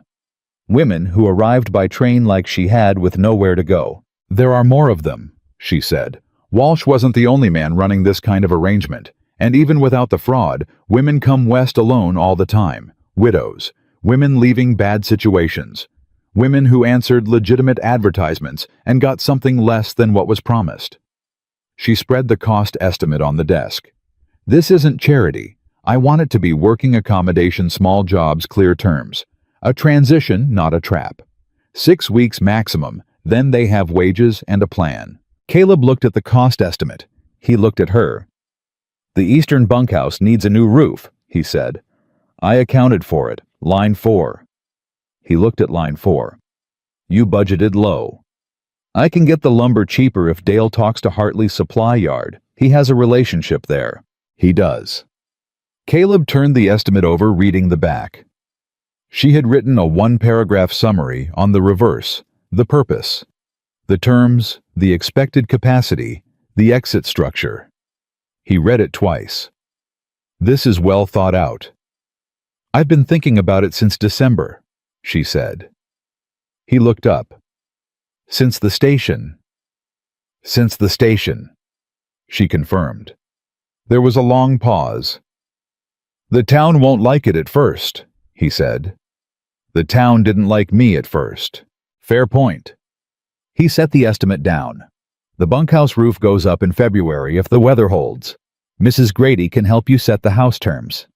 Women who arrived by train like she had with nowhere to go. There are more of them, she said. Walsh wasn't the only man running this kind of arrangement, and even without the fraud, women come west alone all the time. Widows, women leaving bad situations, women who answered legitimate advertisements and got something less than what was promised. She spread the cost estimate on the desk. This isn't charity. I want it to be working accommodation, small jobs, clear terms. A transition, not a trap. 6 weeks maximum, then they have wages and a plan. Caleb looked at the cost estimate. He looked at her. The eastern bunkhouse needs a new roof, he said. I accounted for it. Line 4. He looked at line 4. You budgeted low. I can get the lumber cheaper if Dale talks to Hartley's supply yard. He has a relationship there. He does. Caleb turned the estimate over, reading the back. She had written a 1-paragraph summary on the reverse, the purpose, the terms, the expected capacity, the exit structure. He read it twice. This is well thought out. I've been thinking about it since December, she said. He looked up. Since the station. Since the station, she confirmed. There was a long pause. The town won't like it at first, he said. The town didn't like me at first. Fair point. He set the estimate down. The bunkhouse roof goes up in February if the weather holds. Mrs. Grady can help you set the house terms.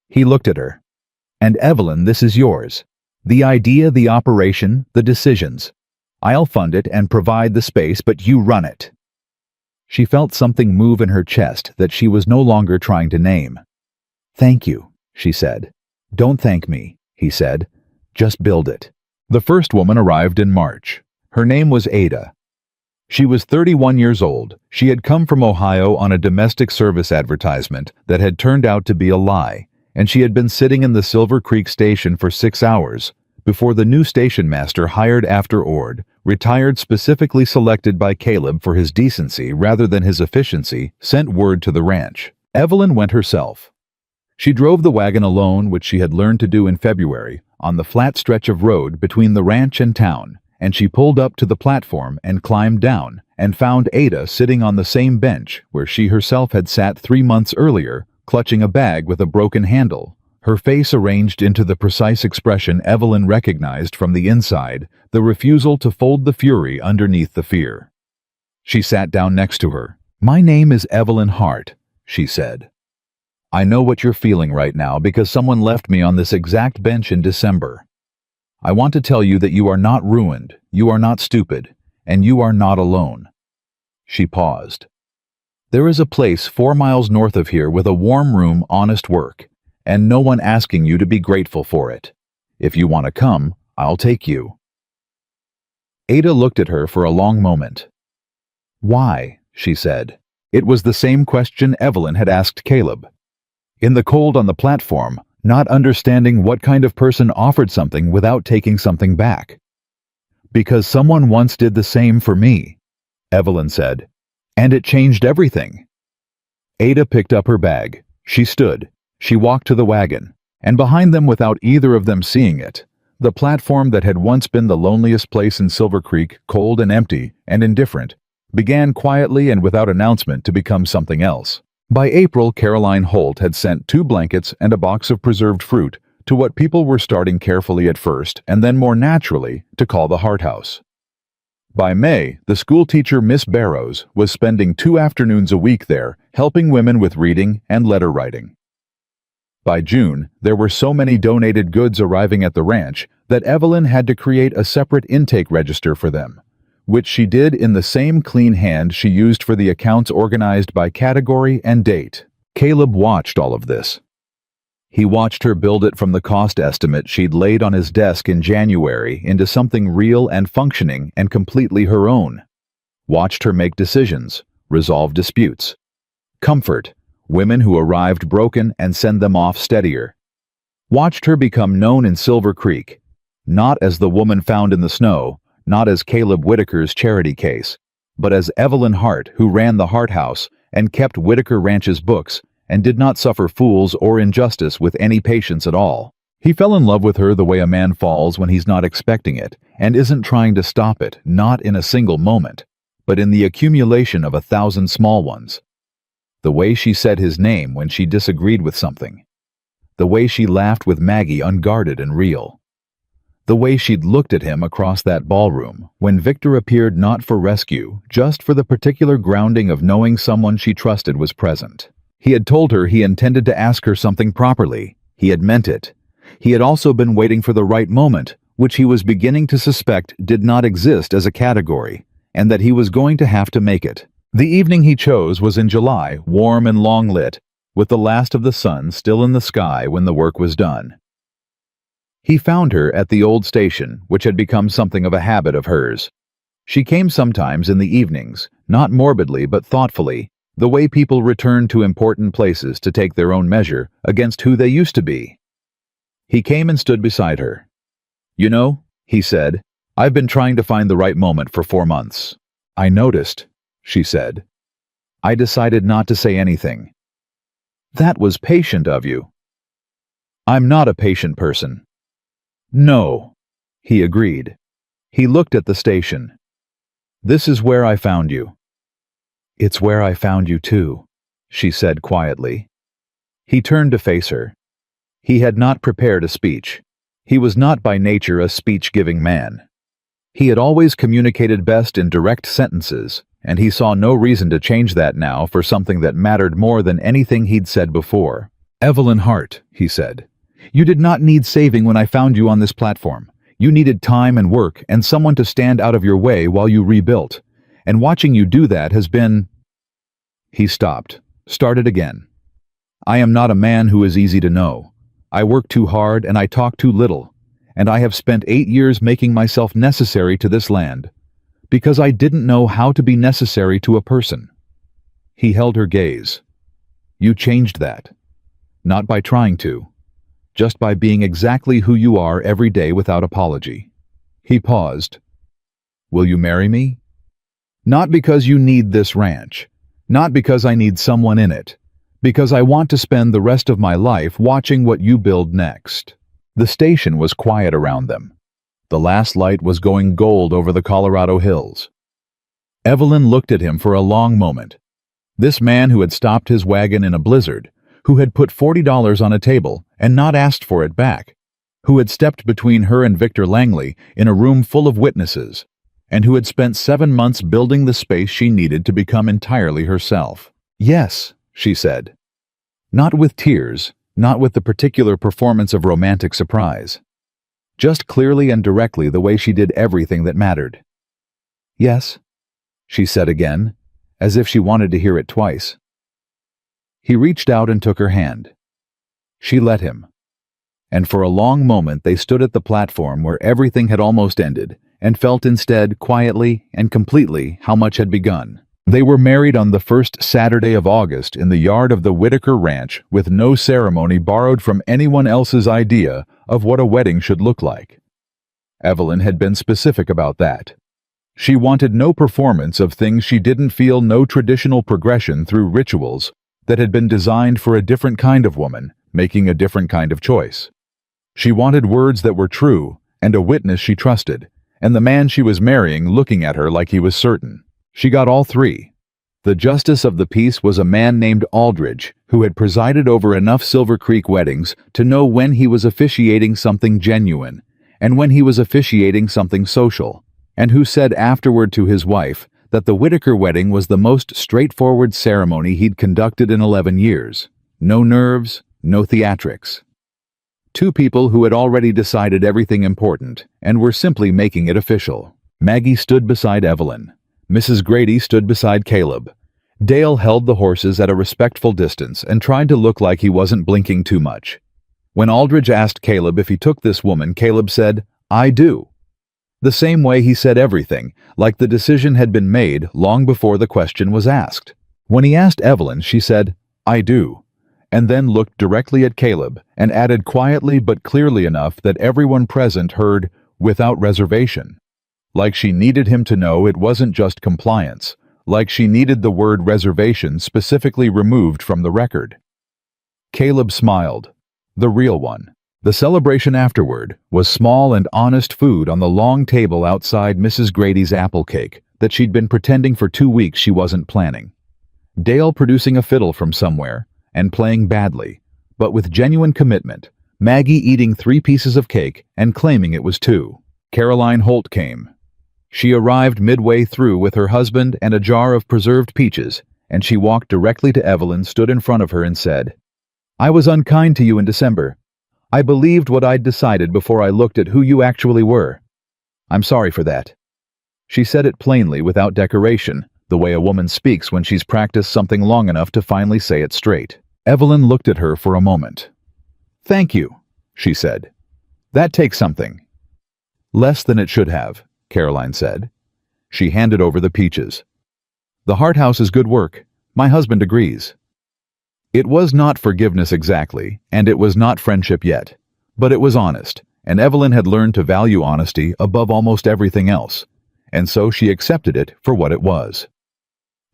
He looked at her. And Evelyn, this is yours. The idea, the operation, the decisions. I'll fund it and provide the space, but you run it. She felt something move in her chest that she was no longer trying to name. Thank you, she said. Don't thank me, he said. Just build it. The first woman arrived in March. Her name was Ada. She was 31 years old. She had come from Ohio on a domestic service advertisement that had turned out to be a lie, and she had been sitting in the Silver Creek station for 6 hours before the new station master, hired after Ord, retired, specifically selected by Caleb for his decency rather than his efficiency, sent word to the ranch. Evelyn went herself. She drove the wagon alone, which she had learned to do in February, on the flat stretch of road between the ranch and town, and she pulled up to the platform and climbed down and found Ada sitting on the same bench where she herself had sat 3 months earlier, clutching a bag with a broken handle, her face arranged into the precise expression Evelyn recognized from the inside, the refusal to fold the fury underneath the fear. She sat down next to her. My name is Evelyn Hart, she said. I know what you're feeling right now because someone left me on this exact bench in December. I want to tell you that you are not ruined, you are not stupid, and you are not alone." She paused. "There is a place 4 miles north of here with a warm room, honest work, and no one asking you to be grateful for it. If you want to come, I'll take you." Ada looked at her for a long moment. "Why?" she said. It was the same question Evelyn had asked Caleb. In the cold on the platform, not understanding what kind of person offered something without taking something back. "Because someone once did the same for me," Evelyn said, "and it changed everything." Ada picked up her bag. She stood. She walked to the wagon, and behind them, without either of them seeing it, the platform that had once been the loneliest place in Silver Creek, cold and empty and indifferent, began quietly and without announcement to become something else. By April, Caroline Holt had sent 2 blankets and a box of preserved fruit to what people were starting carefully at first and then more naturally to call the Hart House. By May, the schoolteacher Miss Barrows was spending 2 afternoons a week there, helping women with reading and letter writing. By June, there were so many donated goods arriving at the ranch that Evelyn had to create a separate intake register for them, which she did in the same clean hand she used for the accounts organized by category and date. Caleb watched all of this. He watched her build it from the cost estimate she'd laid on his desk in January into something real and functioning and completely her own. Watched her make decisions, resolve disputes. Comfort women who arrived broken and send them off steadier. Watched her become known in Silver Creek, not as the woman found in the snow, not as Caleb Whitaker's charity case, but as Evelyn Hart, who ran the Hart House and kept Whitaker Ranch's books and did not suffer fools or injustice with any patience at all. He fell in love with her the way a man falls when he's not expecting it and isn't trying to stop it, not in a single moment, but in the accumulation of 1,000 small ones. The way she said his name when she disagreed with something. The way she laughed with Maggie, unguarded and real. The way she'd looked at him across that ballroom when Victor appeared not for rescue, just for the particular grounding of knowing someone she trusted was present. He had told her he intended to ask her something properly. He had meant it. He had also been waiting for the right moment, which he was beginning to suspect did not exist as a category, and that he was going to have to make it. The evening he chose was in July, warm and long lit, with the last of the sun still in the sky when the work was done. He found her at the old station, which had become something of a habit of hers. She came sometimes in the evenings, not morbidly but thoughtfully, the way people return to important places to take their own measure against who they used to be. He came and stood beside her. "You know," he said, "I've been trying to find the right moment for 4 months. I noticed," she said. "I decided not to say anything." "That was patient of you." "I'm not a patient person." "No," he agreed. He looked at the station. "This is where I found you." "It's where I found you too," she said quietly. He turned to face her. He had not prepared a speech. He was not by nature a speech-giving man. He had always communicated best in direct sentences, and he saw no reason to change that now for something that mattered more than anything he'd said before. "Evelyn Hart," he said, "you did not need saving when I found you on this platform. You needed time and work and someone to stand out of your way while you rebuilt. And watching you do that has been—" He stopped, started again. "I am not a man who is easy to know. I work too hard and I talk too little, and I have spent 8 years making myself necessary to this land, because I didn't know how to be necessary to a person." He held her gaze. "You changed that. Not by trying to. Just by being exactly who you are every day without apology." He paused. "Will you marry me? Not because you need this ranch. Not because I need someone in it. Because I want to spend the rest of my life watching what you build next." The station was quiet around them. The last light was going gold over the Colorado hills. Evelyn looked at him for a long moment. This man who had stopped his wagon in a blizzard, who had put $40 on a table and not asked for it back, who had stepped between her and Victor Langley in a room full of witnesses, and who had spent 7 months building the space she needed to become entirely herself. "Yes," she said. Not with tears, not with the particular performance of romantic surprise. Just clearly and directly the way she did everything that mattered. "Yes," she said again, as if she wanted to hear it twice. He reached out and took her hand. She let him. And for a long moment they stood at the platform where everything had almost ended, and felt instead, quietly and completely, how much had begun. They were married on the first Saturday of August in the yard of the Whitaker Ranch, with no ceremony borrowed from anyone else's idea of what a wedding should look like. Evelyn had been specific about that. She wanted no performance of things she didn't feel, no traditional progression through rituals that had been designed for a different kind of woman, making a different kind of choice. She wanted words that were true, and a witness she trusted, and the man she was marrying looking at her like he was certain. She got all three. The justice of the peace was a man named Aldridge, who had presided over enough Silver Creek weddings to know when he was officiating something genuine, and when he was officiating something social, and who said afterward to his wife that the Whitaker wedding was the most straightforward ceremony he'd conducted in 11 years. No nerves, no theatrics. Two people who had already decided everything important and were simply making it official. Maggie stood beside Evelyn. Mrs. Grady stood beside Caleb. Dale held the horses at a respectful distance and tried to look like he wasn't blinking too much. When Aldridge asked Caleb if he took this woman, Caleb said, "I do." The same way he said everything, like the decision had been made long before the question was asked. When he asked Evelyn, she said, "I do," and then looked directly at Caleb and added quietly but clearly enough that everyone present heard, "without reservation." Like she needed him to know it wasn't just compliance, like she needed the word reservation specifically removed from the record. Caleb smiled. The real one. The celebration afterward was small and honest food on the long table outside Mrs. Grady's apple cake that she'd been pretending for 2 weeks she wasn't planning. Dale producing a fiddle from somewhere and playing badly, but with genuine commitment, Maggie eating 3 pieces of cake and claiming it was 2. Caroline Holt came. She arrived midway through with her husband and a jar of preserved peaches, and she walked directly to Evelyn, stood in front of her and said, "I was unkind to you in December. I believed what I'd decided before I looked at who you actually were. I'm sorry for that." She said it plainly, without decoration, the way a woman speaks when she's practiced something long enough to finally say it straight. Evelyn looked at her for a moment. "Thank you," she said. "That takes something." "Less than it should have," Caroline said. She handed over the peaches. "The Hart House is good work. My husband agrees." It was not forgiveness exactly, and it was not friendship yet, but it was honest, and Evelyn had learned to value honesty above almost everything else, and so she accepted it for what it was.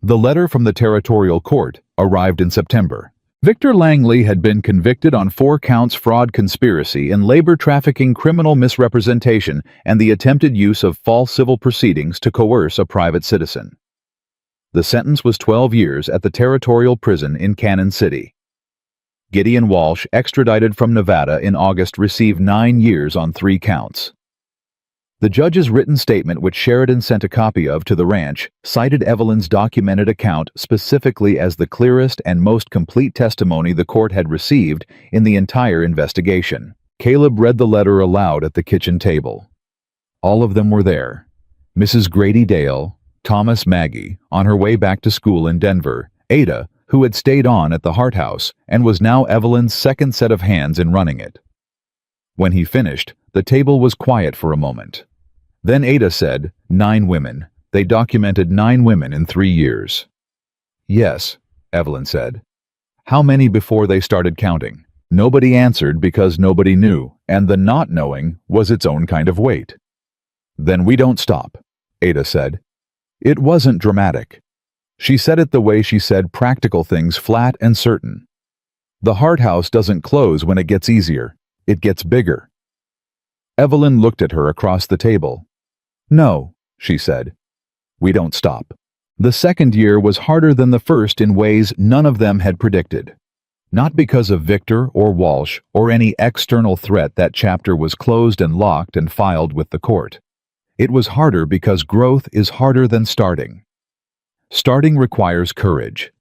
The letter from the territorial court arrived in September. Victor Langley had been convicted on 4 counts: fraud, conspiracy, in labor trafficking, criminal misrepresentation, and the attempted use of false civil proceedings to coerce a private citizen. The sentence was 12 years at the territorial prison in Cannon City. Gideon Walsh, extradited from Nevada in August, received 9 years on 3 counts. The judge's written statement, which Sheridan sent a copy of to the ranch, cited Evelyn's documented account specifically as the clearest and most complete testimony the court had received in the entire investigation. Caleb read the letter aloud at the kitchen table. All of them were there. Mrs. Grady Dale, Thomas, Maggie, on her way back to school in Denver, Ada, who had stayed on at the Hart House and was now Evelyn's second set of hands in running it. When he finished, the table was quiet for a moment. Then Ada said, 9 women. They documented 9 women in 3 years. Yes, Evelyn said. How many before they started counting? Nobody answered because nobody knew, and the not knowing was its own kind of weight. Then we don't stop, Ada said. It wasn't dramatic. She said it the way she said practical things, flat and certain. The Hart House doesn't close when it gets easier. It gets bigger. Evelyn looked at her across the table. No, she said. We don't stop. The second year was harder than the first in ways none of them had predicted. Not because of Victor or Walsh or any external threat. That chapter was closed and locked and filed with the court. It was harder because growth is harder than starting. Starting requires courage.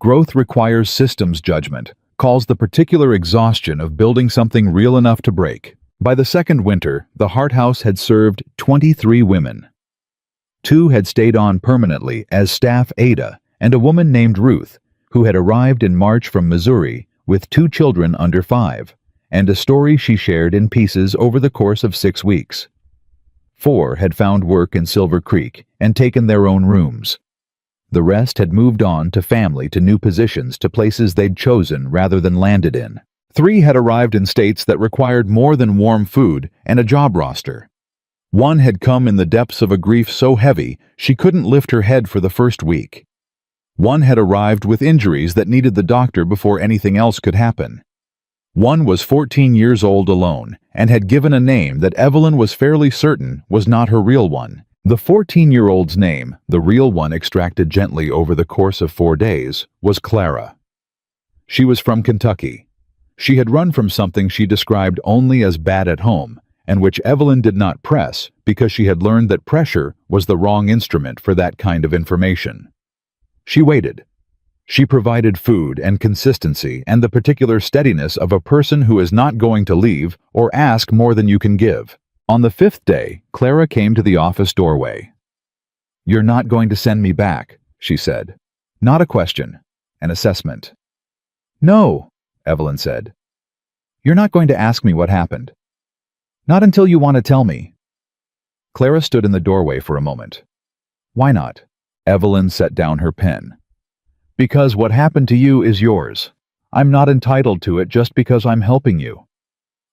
Growth requires systems judgment, calls the particular exhaustion of building something real enough to break. By the second winter, the Hart House had served 23 women. 2 had stayed on permanently as staff Ada, and a woman named Ruth, who had arrived in March from Missouri with 2 children under 5, and a story she shared in pieces over the course of 6 weeks. 4 had found work in Silver Creek and taken their own rooms. The rest had moved on to family, to new positions, to places they'd chosen rather than landed in. 3 had arrived in states that required more than warm food and a job roster. 1 had come in the depths of a grief so heavy she couldn't lift her head for the first week. 1 had arrived with injuries that needed the doctor before anything else could happen. 1 was 14 years old alone and had given a name that Evelyn was fairly certain was not her real one. The 14-year-old's name, the real one extracted gently over the course of 4 days, was Clara. She was from Kentucky. She had run from something she described only as bad at home, and which Evelyn did not press because she had learned that pressure was the wrong instrument for that kind of information. She waited. She provided food and consistency and the particular steadiness of a person who is not going to leave or ask more than you can give. On the 5th day, Clara came to the office doorway. "You're not going to send me back," she said. "Not a question, an assessment." "No," Evelyn said. "You're not going to ask me what happened. Not until you want to tell me." Clara stood in the doorway for a moment. "Why not?" Evelyn set down her pen. "Because what happened to you is yours. I'm not entitled to it just because I'm helping you."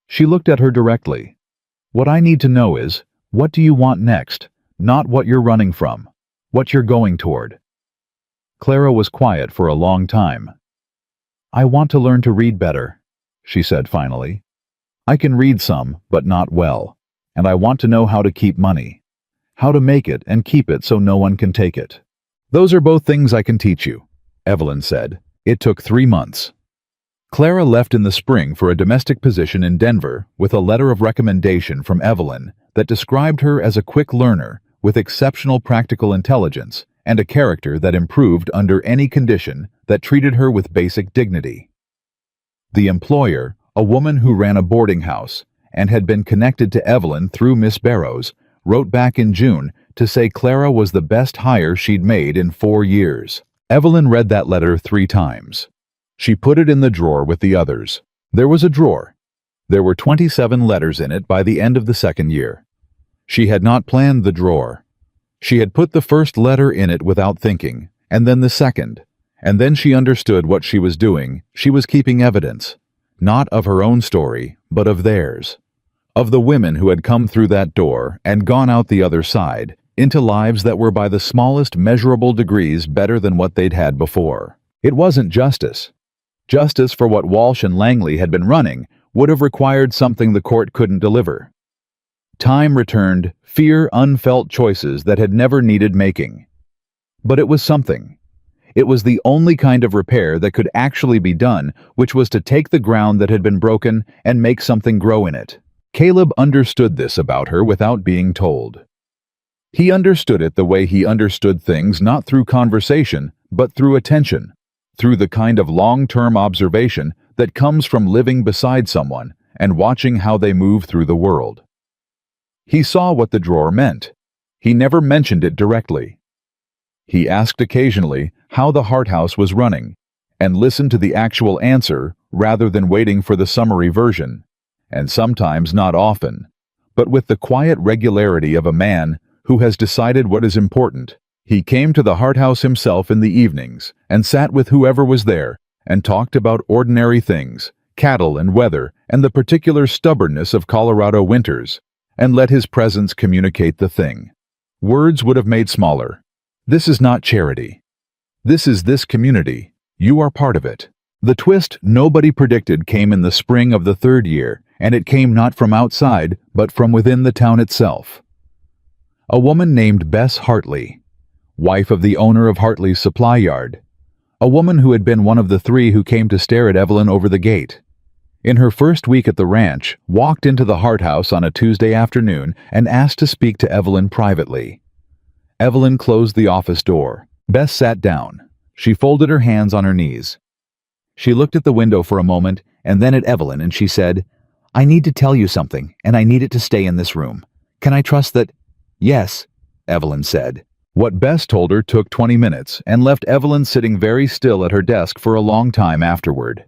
She looked at her directly. "What I need to know is, what do you want next, not what you're running from, what you're going toward." Clara was quiet for a long time. "I want to learn to read better," she said finally. "I can read some, but not well, and I want to know how to keep money, how to make it and keep it so no one can take it." "Those are both things I can teach you," Evelyn said. It took 3 months. Clara left in the spring for a domestic position in Denver with a letter of recommendation from Evelyn that described her as a quick learner with exceptional practical intelligence and a character that improved under any condition that treated her with basic dignity. The employer, a woman who ran a boarding house and had been connected to Evelyn through Miss Barrows, wrote back in June to say Clara was the best hire she'd made in 4 years. Evelyn read that letter 3 times. She put it in the drawer with the others. There was a drawer. There were 27 letters in it by the end of the 2nd year. She had not planned the drawer. She had put the first letter in it without thinking, and then the second, and then she understood what she was doing. She was keeping evidence, not of her own story, but of theirs, of the women who had come through that door and gone out the other side, into lives that were by the smallest measurable degrees better than what they'd had before. It wasn't justice. Justice for what Walsh and Langley had been running would have required something the court couldn't deliver. Time returned fear unfelt choices that had never needed making. But it was something. It was the only kind of repair that could actually be done, which was to take the ground that had been broken and make something grow in it. Caleb understood this about her without being told. He understood it the way he understood things, not through conversation, but through attention, through the kind of long-term observation that comes from living beside someone and watching how they move through the world. He saw what the drawer meant. He never mentioned it directly. He asked occasionally how the Hart House was running, and listened to the actual answer rather than waiting for the summary version, and sometimes not often, but with the quiet regularity of a man who has decided what is important. He came to the Hart House himself in the evenings and sat with whoever was there and talked about ordinary things, cattle and weather and the particular stubbornness of Colorado winters, and let his presence communicate the thing. Words would have made smaller. This is not charity. This is this community. You are part of it. The twist nobody predicted came in the spring of the 3rd year, and it came not from outside, but from within the town itself. A woman named Bess Hartley, wife of the owner of Hartley's supply yard, a woman who had been one of the 3 who came to stare at Evelyn over the gate. In her first week at the ranch, walked into the Hart House on a Tuesday afternoon and asked to speak to Evelyn privately. Evelyn closed the office door. Bess sat down. She folded her hands on her knees. She looked at the window for a moment and then at Evelyn and she said, "I need to tell you something, and I need it to stay in this room. Can I trust that?" "Yes," Evelyn said. What Bess told her took 20 minutes and left Evelyn sitting very still at her desk for a long time afterward.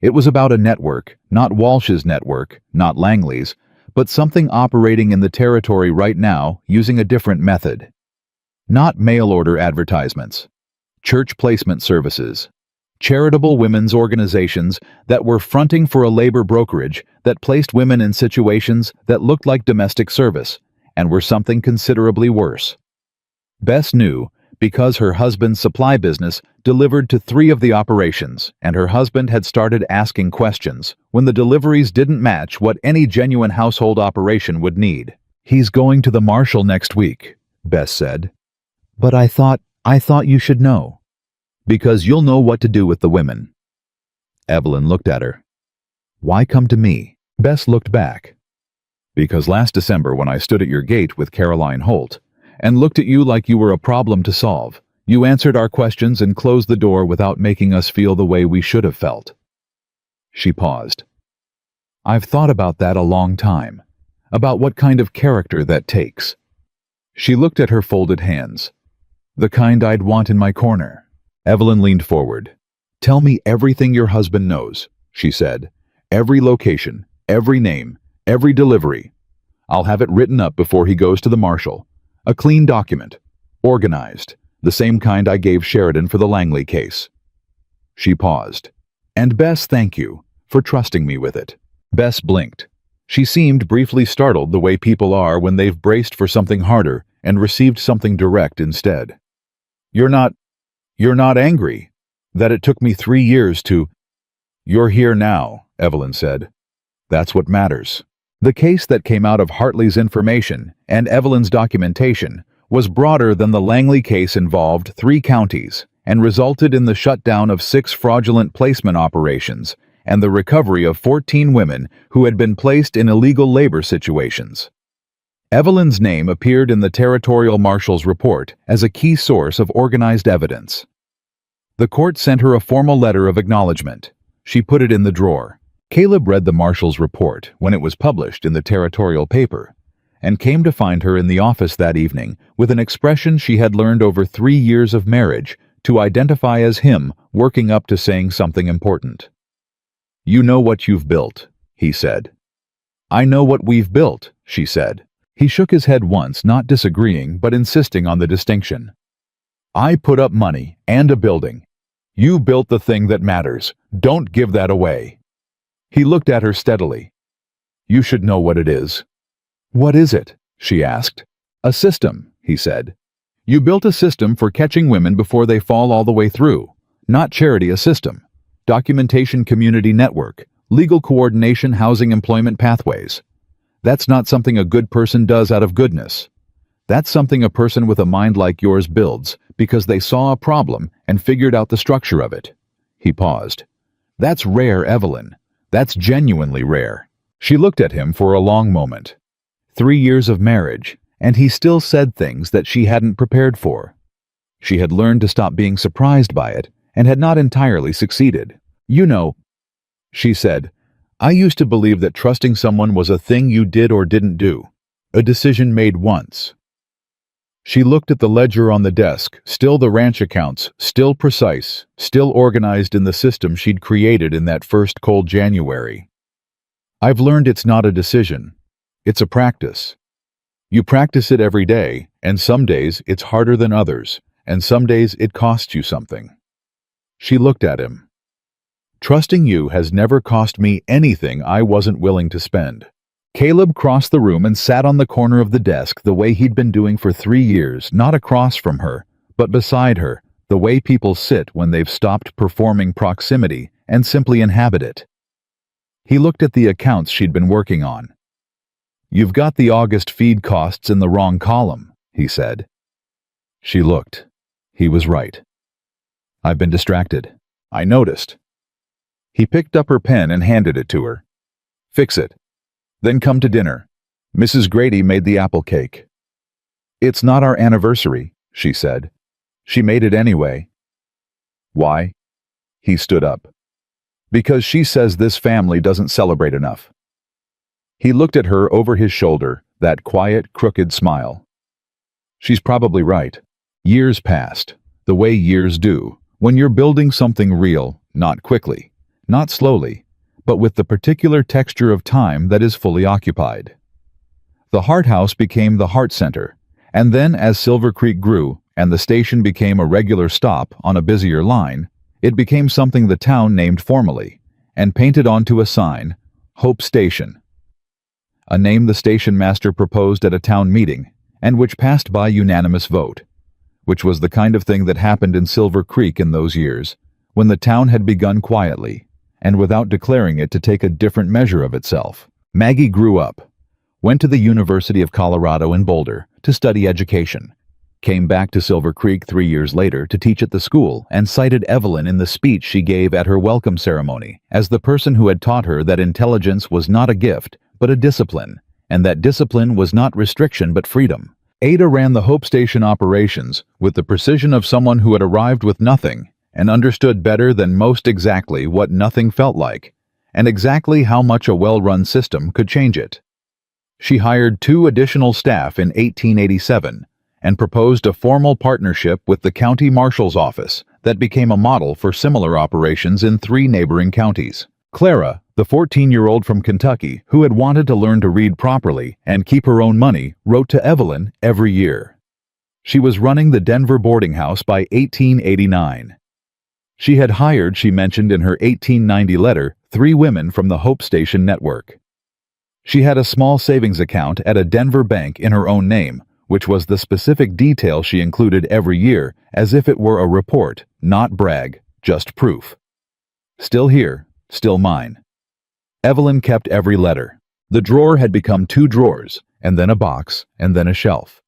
It was about a network, not Walsh's network, not Langley's, but something operating in the territory right now using a different method. Not mail-order advertisements, church placement services, charitable women's organizations that were fronting for a labor brokerage that placed women in situations that looked like domestic service and were something considerably worse. Bess knew because her husband's supply business delivered to 3 of the operations, and her husband had started asking questions when the deliveries didn't match what any genuine household operation would need. "He's going to the marshal next week," Bess said. "But I thought you should know." "Because you'll know what to do with the women." Evelyn looked at her. "Why come to me?" Bess looked back. "Because last December when I stood at your gate with Caroline Holt and looked at you like you were a problem to solve, you answered our questions and closed the door without making us feel the way we should have felt." She paused. "I've thought about that a long time, about what kind of character that takes." She looked at her folded hands. "The kind I'd want in my corner." Evelyn leaned forward. "Tell me everything your husband knows," she said. "Every location, every name, every delivery. I'll have it written up before he goes to the marshal. A clean document, organized, the same kind I gave Sheridan for the Langley case." She paused. "And Bess, thank you for trusting me with it." Bess blinked. She seemed briefly startled the way people are when they've braced for something harder and received something direct instead. You're not angry that it took me 3 years to—" "You're here now," Evelyn said. "That's what matters." The case that came out of Hartley's information and Evelyn's documentation was broader than the Langley case, involved 3 counties and resulted in the shutdown of 6 fraudulent placement operations and the recovery of 14 women who had been placed in illegal labor situations. Evelyn's name appeared in the Territorial Marshal's report as a key source of organized evidence. The court sent her a formal letter of acknowledgement. She put it in the drawer. Caleb read the marshal's report when it was published in the territorial paper, and came to find her in the office that evening with an expression she had learned over 3 years of marriage to identify as him working up to saying something important. "You know what you've built," he said. "I know what we've built," she said. He shook his head once, not disagreeing but insisting on the distinction. "I put up money and a building. You built the thing that matters. Don't give that away." He looked at her steadily. "You should know what it is." "What is it?" she asked. "A system," he said. "You built a system for catching women before they fall all the way through. Not charity, a system. Documentation, community network, legal coordination, housing, employment pathways. That's not something a good person does out of goodness. That's something a person with a mind like yours builds because they saw a problem and figured out the structure of it." He paused. "That's rare, Evelyn. That's genuinely rare." She looked at him for a long moment. 3 years of marriage, and he still said things that she hadn't prepared for. She had learned to stop being surprised by it and had not entirely succeeded. "You know," she said, "I used to believe that trusting someone was a thing you did or didn't do, a decision made once." She looked at the ledger on the desk, still the ranch accounts, still precise, still organized in the system she'd created in that first cold January. "I've learned it's not a decision. It's a practice. You practice it every day, and some days it's harder than others, and some days it costs you something." She looked at him. "Trusting you has never cost me anything I wasn't willing to spend." Caleb crossed the room and sat on the corner of the desk the way he'd been doing for 3 years, not across from her, but beside her, the way people sit when they've stopped performing proximity and simply inhabit it. He looked at the accounts she'd been working on. "You've got the August feed costs in the wrong column," he said. She looked. He was right. "I've been distracted. I noticed." He picked up her pen and handed it to her. "Fix it. Then come to dinner. Mrs. Grady made the apple cake." "It's not our anniversary," she said. "She made it anyway." "Why?" He stood up. Because she says this family doesn't celebrate enough. He looked at her over his shoulder, that quiet, crooked smile. She's probably right. Years passed, the way years do, when you're building something real, not quickly, not slowly, but with the particular texture of time that is fully occupied. The Hart House became the Hart Center, and then as Silver Creek grew and the station became a regular stop on a busier line, it became something the town named formally and painted onto a sign, Hope Station. A name the station master proposed at a town meeting and which passed by unanimous vote, which was the kind of thing that happened in Silver Creek in those years, when the town had begun quietly and without declaring it to take a different measure of itself. Maggie grew up, went to the University of Colorado in Boulder to study education, came back to Silver Creek 3 years later to teach at the school, and cited Evelyn in the speech she gave at her welcome ceremony as the person who had taught her that intelligence was not a gift, but a discipline, and that discipline was not restriction but freedom. Ada ran the Hope Station operations with the precision of someone who had arrived with nothing and understood better than most exactly what nothing felt like, and exactly how much a well-run system could change it. She hired 2 additional staff in 1887 and proposed a formal partnership with the county marshal's office that became a model for similar operations in 3 neighboring counties. Clara, the 14-year-old from Kentucky who had wanted to learn to read properly and keep her own money, wrote to Evelyn every year. She was running the Denver boarding house by 1889. She had hired, she mentioned in her 1890 letter, 3 women from the Hope Station network. She had a small savings account at a Denver bank in her own name, which was the specific detail she included every year, as if it were a report, not brag, just proof. Still here, still mine. Evelyn kept every letter. The drawer had become 2 drawers, and then a box, and then a shelf.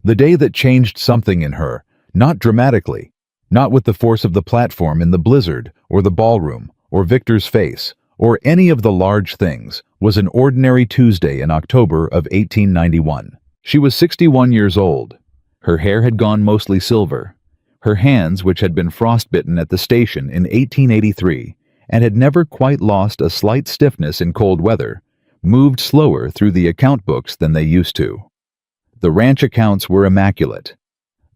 The day that changed something in her, not dramatically, not with the force of the platform in the blizzard, or the ballroom, or Victor's face, or any of the large things, was an ordinary Tuesday in October of 1891. She was 61 years old. Her hair had gone mostly silver. Her hands, which had been frostbitten at the station in 1883 and had never quite lost a slight stiffness in cold weather, moved slower through the account books than they used to. The ranch accounts were immaculate.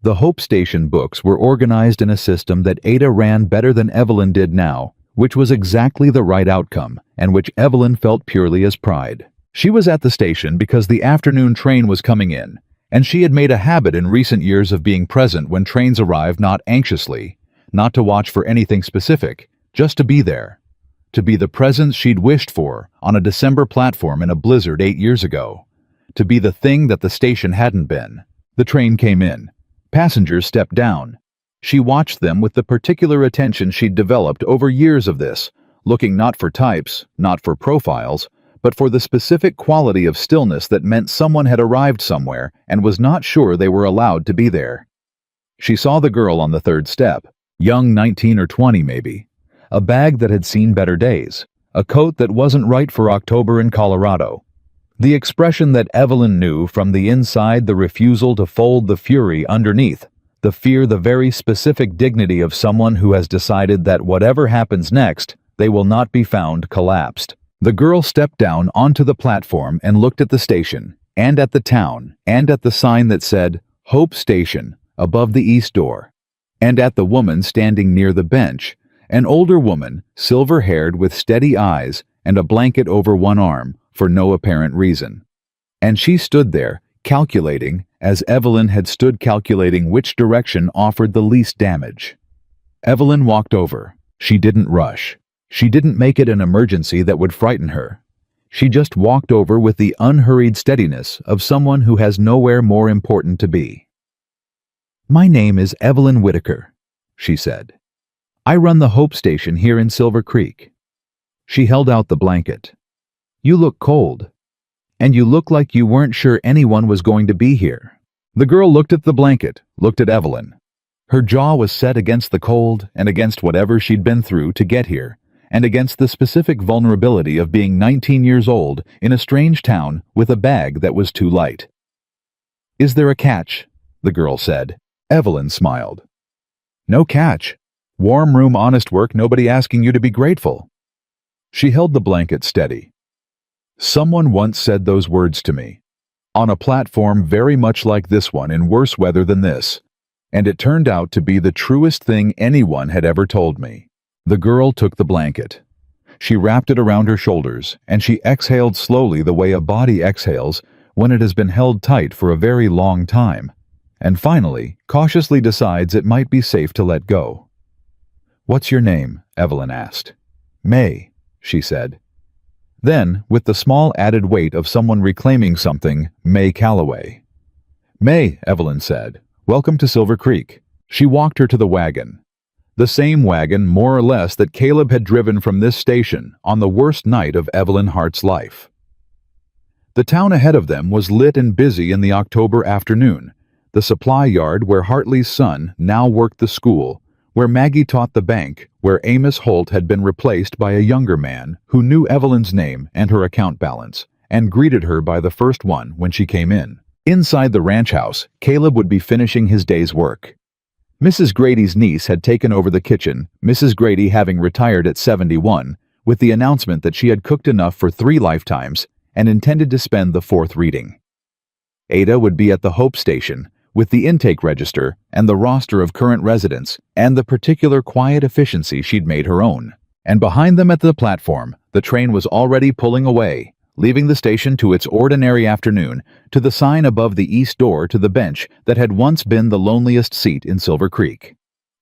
The Hope Station books were organized in a system that Ada ran better than Evelyn did now, which was exactly the right outcome, and which Evelyn felt purely as pride. She was at the station because the afternoon train was coming in, and she had made a habit in recent years of being present when trains arrived, not anxiously, not to watch for anything specific, just to be there, to be the presence she'd wished for on a December platform in a blizzard 8 years ago, to be the thing that the station hadn't been. The train came in. Passengers stepped down. She watched them with the particular attention she'd developed over years of this, looking not for types, not for profiles, but for the specific quality of stillness that meant someone had arrived somewhere and was not sure they were allowed to be there. She saw the girl on the 3rd step, young 19 or 20 maybe, a bag that had seen better days, a coat that wasn't right for October in Colorado. The expression that Evelyn knew from the inside, the refusal to fold the fury underneath, the fear, the very specific dignity of someone who has decided that whatever happens next, they will not be found collapsed. The girl stepped down onto the platform and looked at the station, and at the town, and at the sign that said, Hope Station, above the east door, and at the woman standing near the bench, an older woman, silver-haired with steady eyes and a blanket over one arm, for no apparent reason. And she stood there, calculating, as Evelyn had stood calculating which direction offered the least damage. Evelyn walked over. She didn't rush. She didn't make it an emergency that would frighten her. She just walked over with the unhurried steadiness of someone who has nowhere more important to be. "My name is Evelyn Whitaker," she said. "I run the Hope Station here in Silver Creek." She held out the blanket. "You look cold. And you look like you weren't sure anyone was going to be here." The girl looked at the blanket, looked at Evelyn. Her jaw was set against the cold and against whatever she'd been through to get here, and against the specific vulnerability of being 19 years old in a strange town with a bag that was too light. "Is there a catch?" the girl said. Evelyn smiled. "No catch. Warm room, honest work, nobody asking you to be grateful." She held the blanket steady. Someone once said those words to me, on a platform very much like this one in worse weather than this, and it turned out to be the truest thing anyone had ever told me. The girl took the blanket. She wrapped it around her shoulders, and she exhaled slowly the way a body exhales when it has been held tight for a very long time, and finally, cautiously decides it might be safe to let go. "What's your name?" Evelyn asked. "May," she said. Then, with the small added weight of someone reclaiming something, May Calloway. "May," Evelyn said, "welcome to Silver Creek." She walked her to the wagon. The same wagon, more or less, that Caleb had driven from this station on the worst night of Evelyn Hart's life. The town ahead of them was lit and busy in the October afternoon, the supply yard where Hartley's son now worked the school, where Maggie taught the bank, where Amos Holt had been replaced by a younger man who knew Evelyn's name and her account balance, and greeted her by the first one when she came in. Inside the ranch house, Caleb would be finishing his day's work. Mrs. Grady's niece had taken over the kitchen, Mrs. Grady having retired at 71, with the announcement that she had cooked enough for 3 lifetimes and intended to spend the 4th reading. Ada would be at the Hope Station, with the intake register and the roster of current residents and the particular quiet efficiency she'd made her own. And behind them at the platform, the train was already pulling away, leaving the station to its ordinary afternoon, to the sign above the east door to the bench that had once been the loneliest seat in Silver Creek.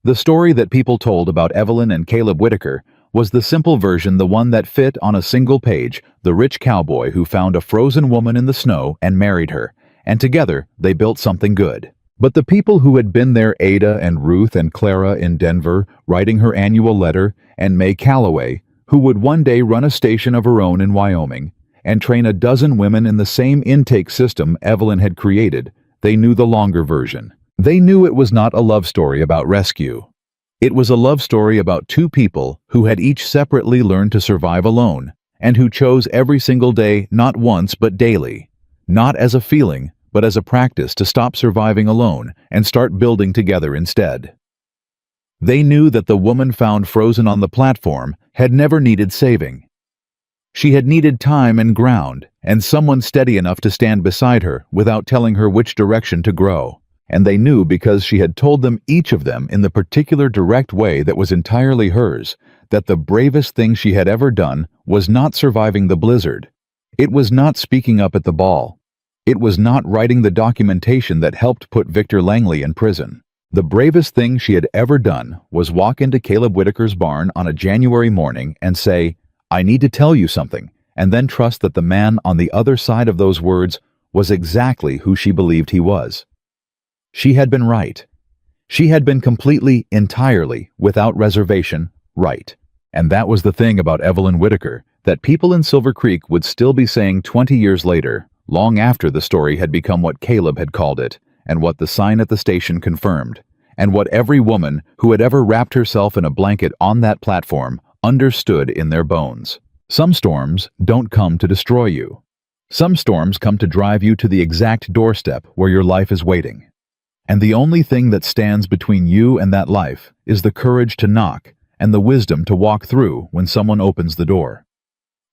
The story that people told about Evelyn and Caleb Whitaker was the simple version, the one that fit on a single page, the rich cowboy who found a frozen woman in the snow and married her, and together they built something good. But the people who had been there, Ada and Ruth and Clara in Denver, writing her annual letter, and May Calloway, who would one day run a station of her own in Wyoming, and train a dozen women in the same intake system Evelyn had created, they knew the longer version. They knew it was not a love story about rescue. It was a love story about 2 people who had each separately learned to survive alone, and who chose every single day, not once but daily, not as a feeling, but as a practice to stop surviving alone and start building together instead. They knew that the woman found frozen on the platform had never needed saving. She had needed time and ground, and someone steady enough to stand beside her without telling her which direction to grow. And they knew because she had told them, each of them in the particular direct way that was entirely hers, that the bravest thing she had ever done was not surviving the blizzard. It was not speaking up at the ball. It was not writing the documentation that helped put Victor Langley in prison. The bravest thing she had ever done was walk into Caleb Whitaker's barn on a January morning and say, "I need to tell you something," and then trust that the man on the other side of those words was exactly who she believed he was. She had been right. She had been completely, entirely, without reservation, right. And that was the thing about Evelyn Whitaker that people in Silver Creek would still be saying 20 years later, long after the story had become what Caleb had called it, and what the sign at the station confirmed, and what every woman who had ever wrapped herself in a blanket on that platform understood in their bones. Some storms don't come to destroy you. Some storms come to drive you to the exact doorstep where your life is waiting. And the only thing that stands between you and that life is the courage to knock and the wisdom to walk through when someone opens the door.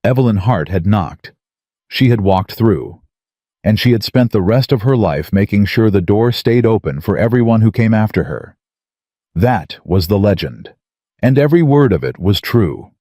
Evelyn Hart had knocked. She had walked through. And she had spent the rest of her life making sure the door stayed open for everyone who came after her. That was the legend. And every word of it was true.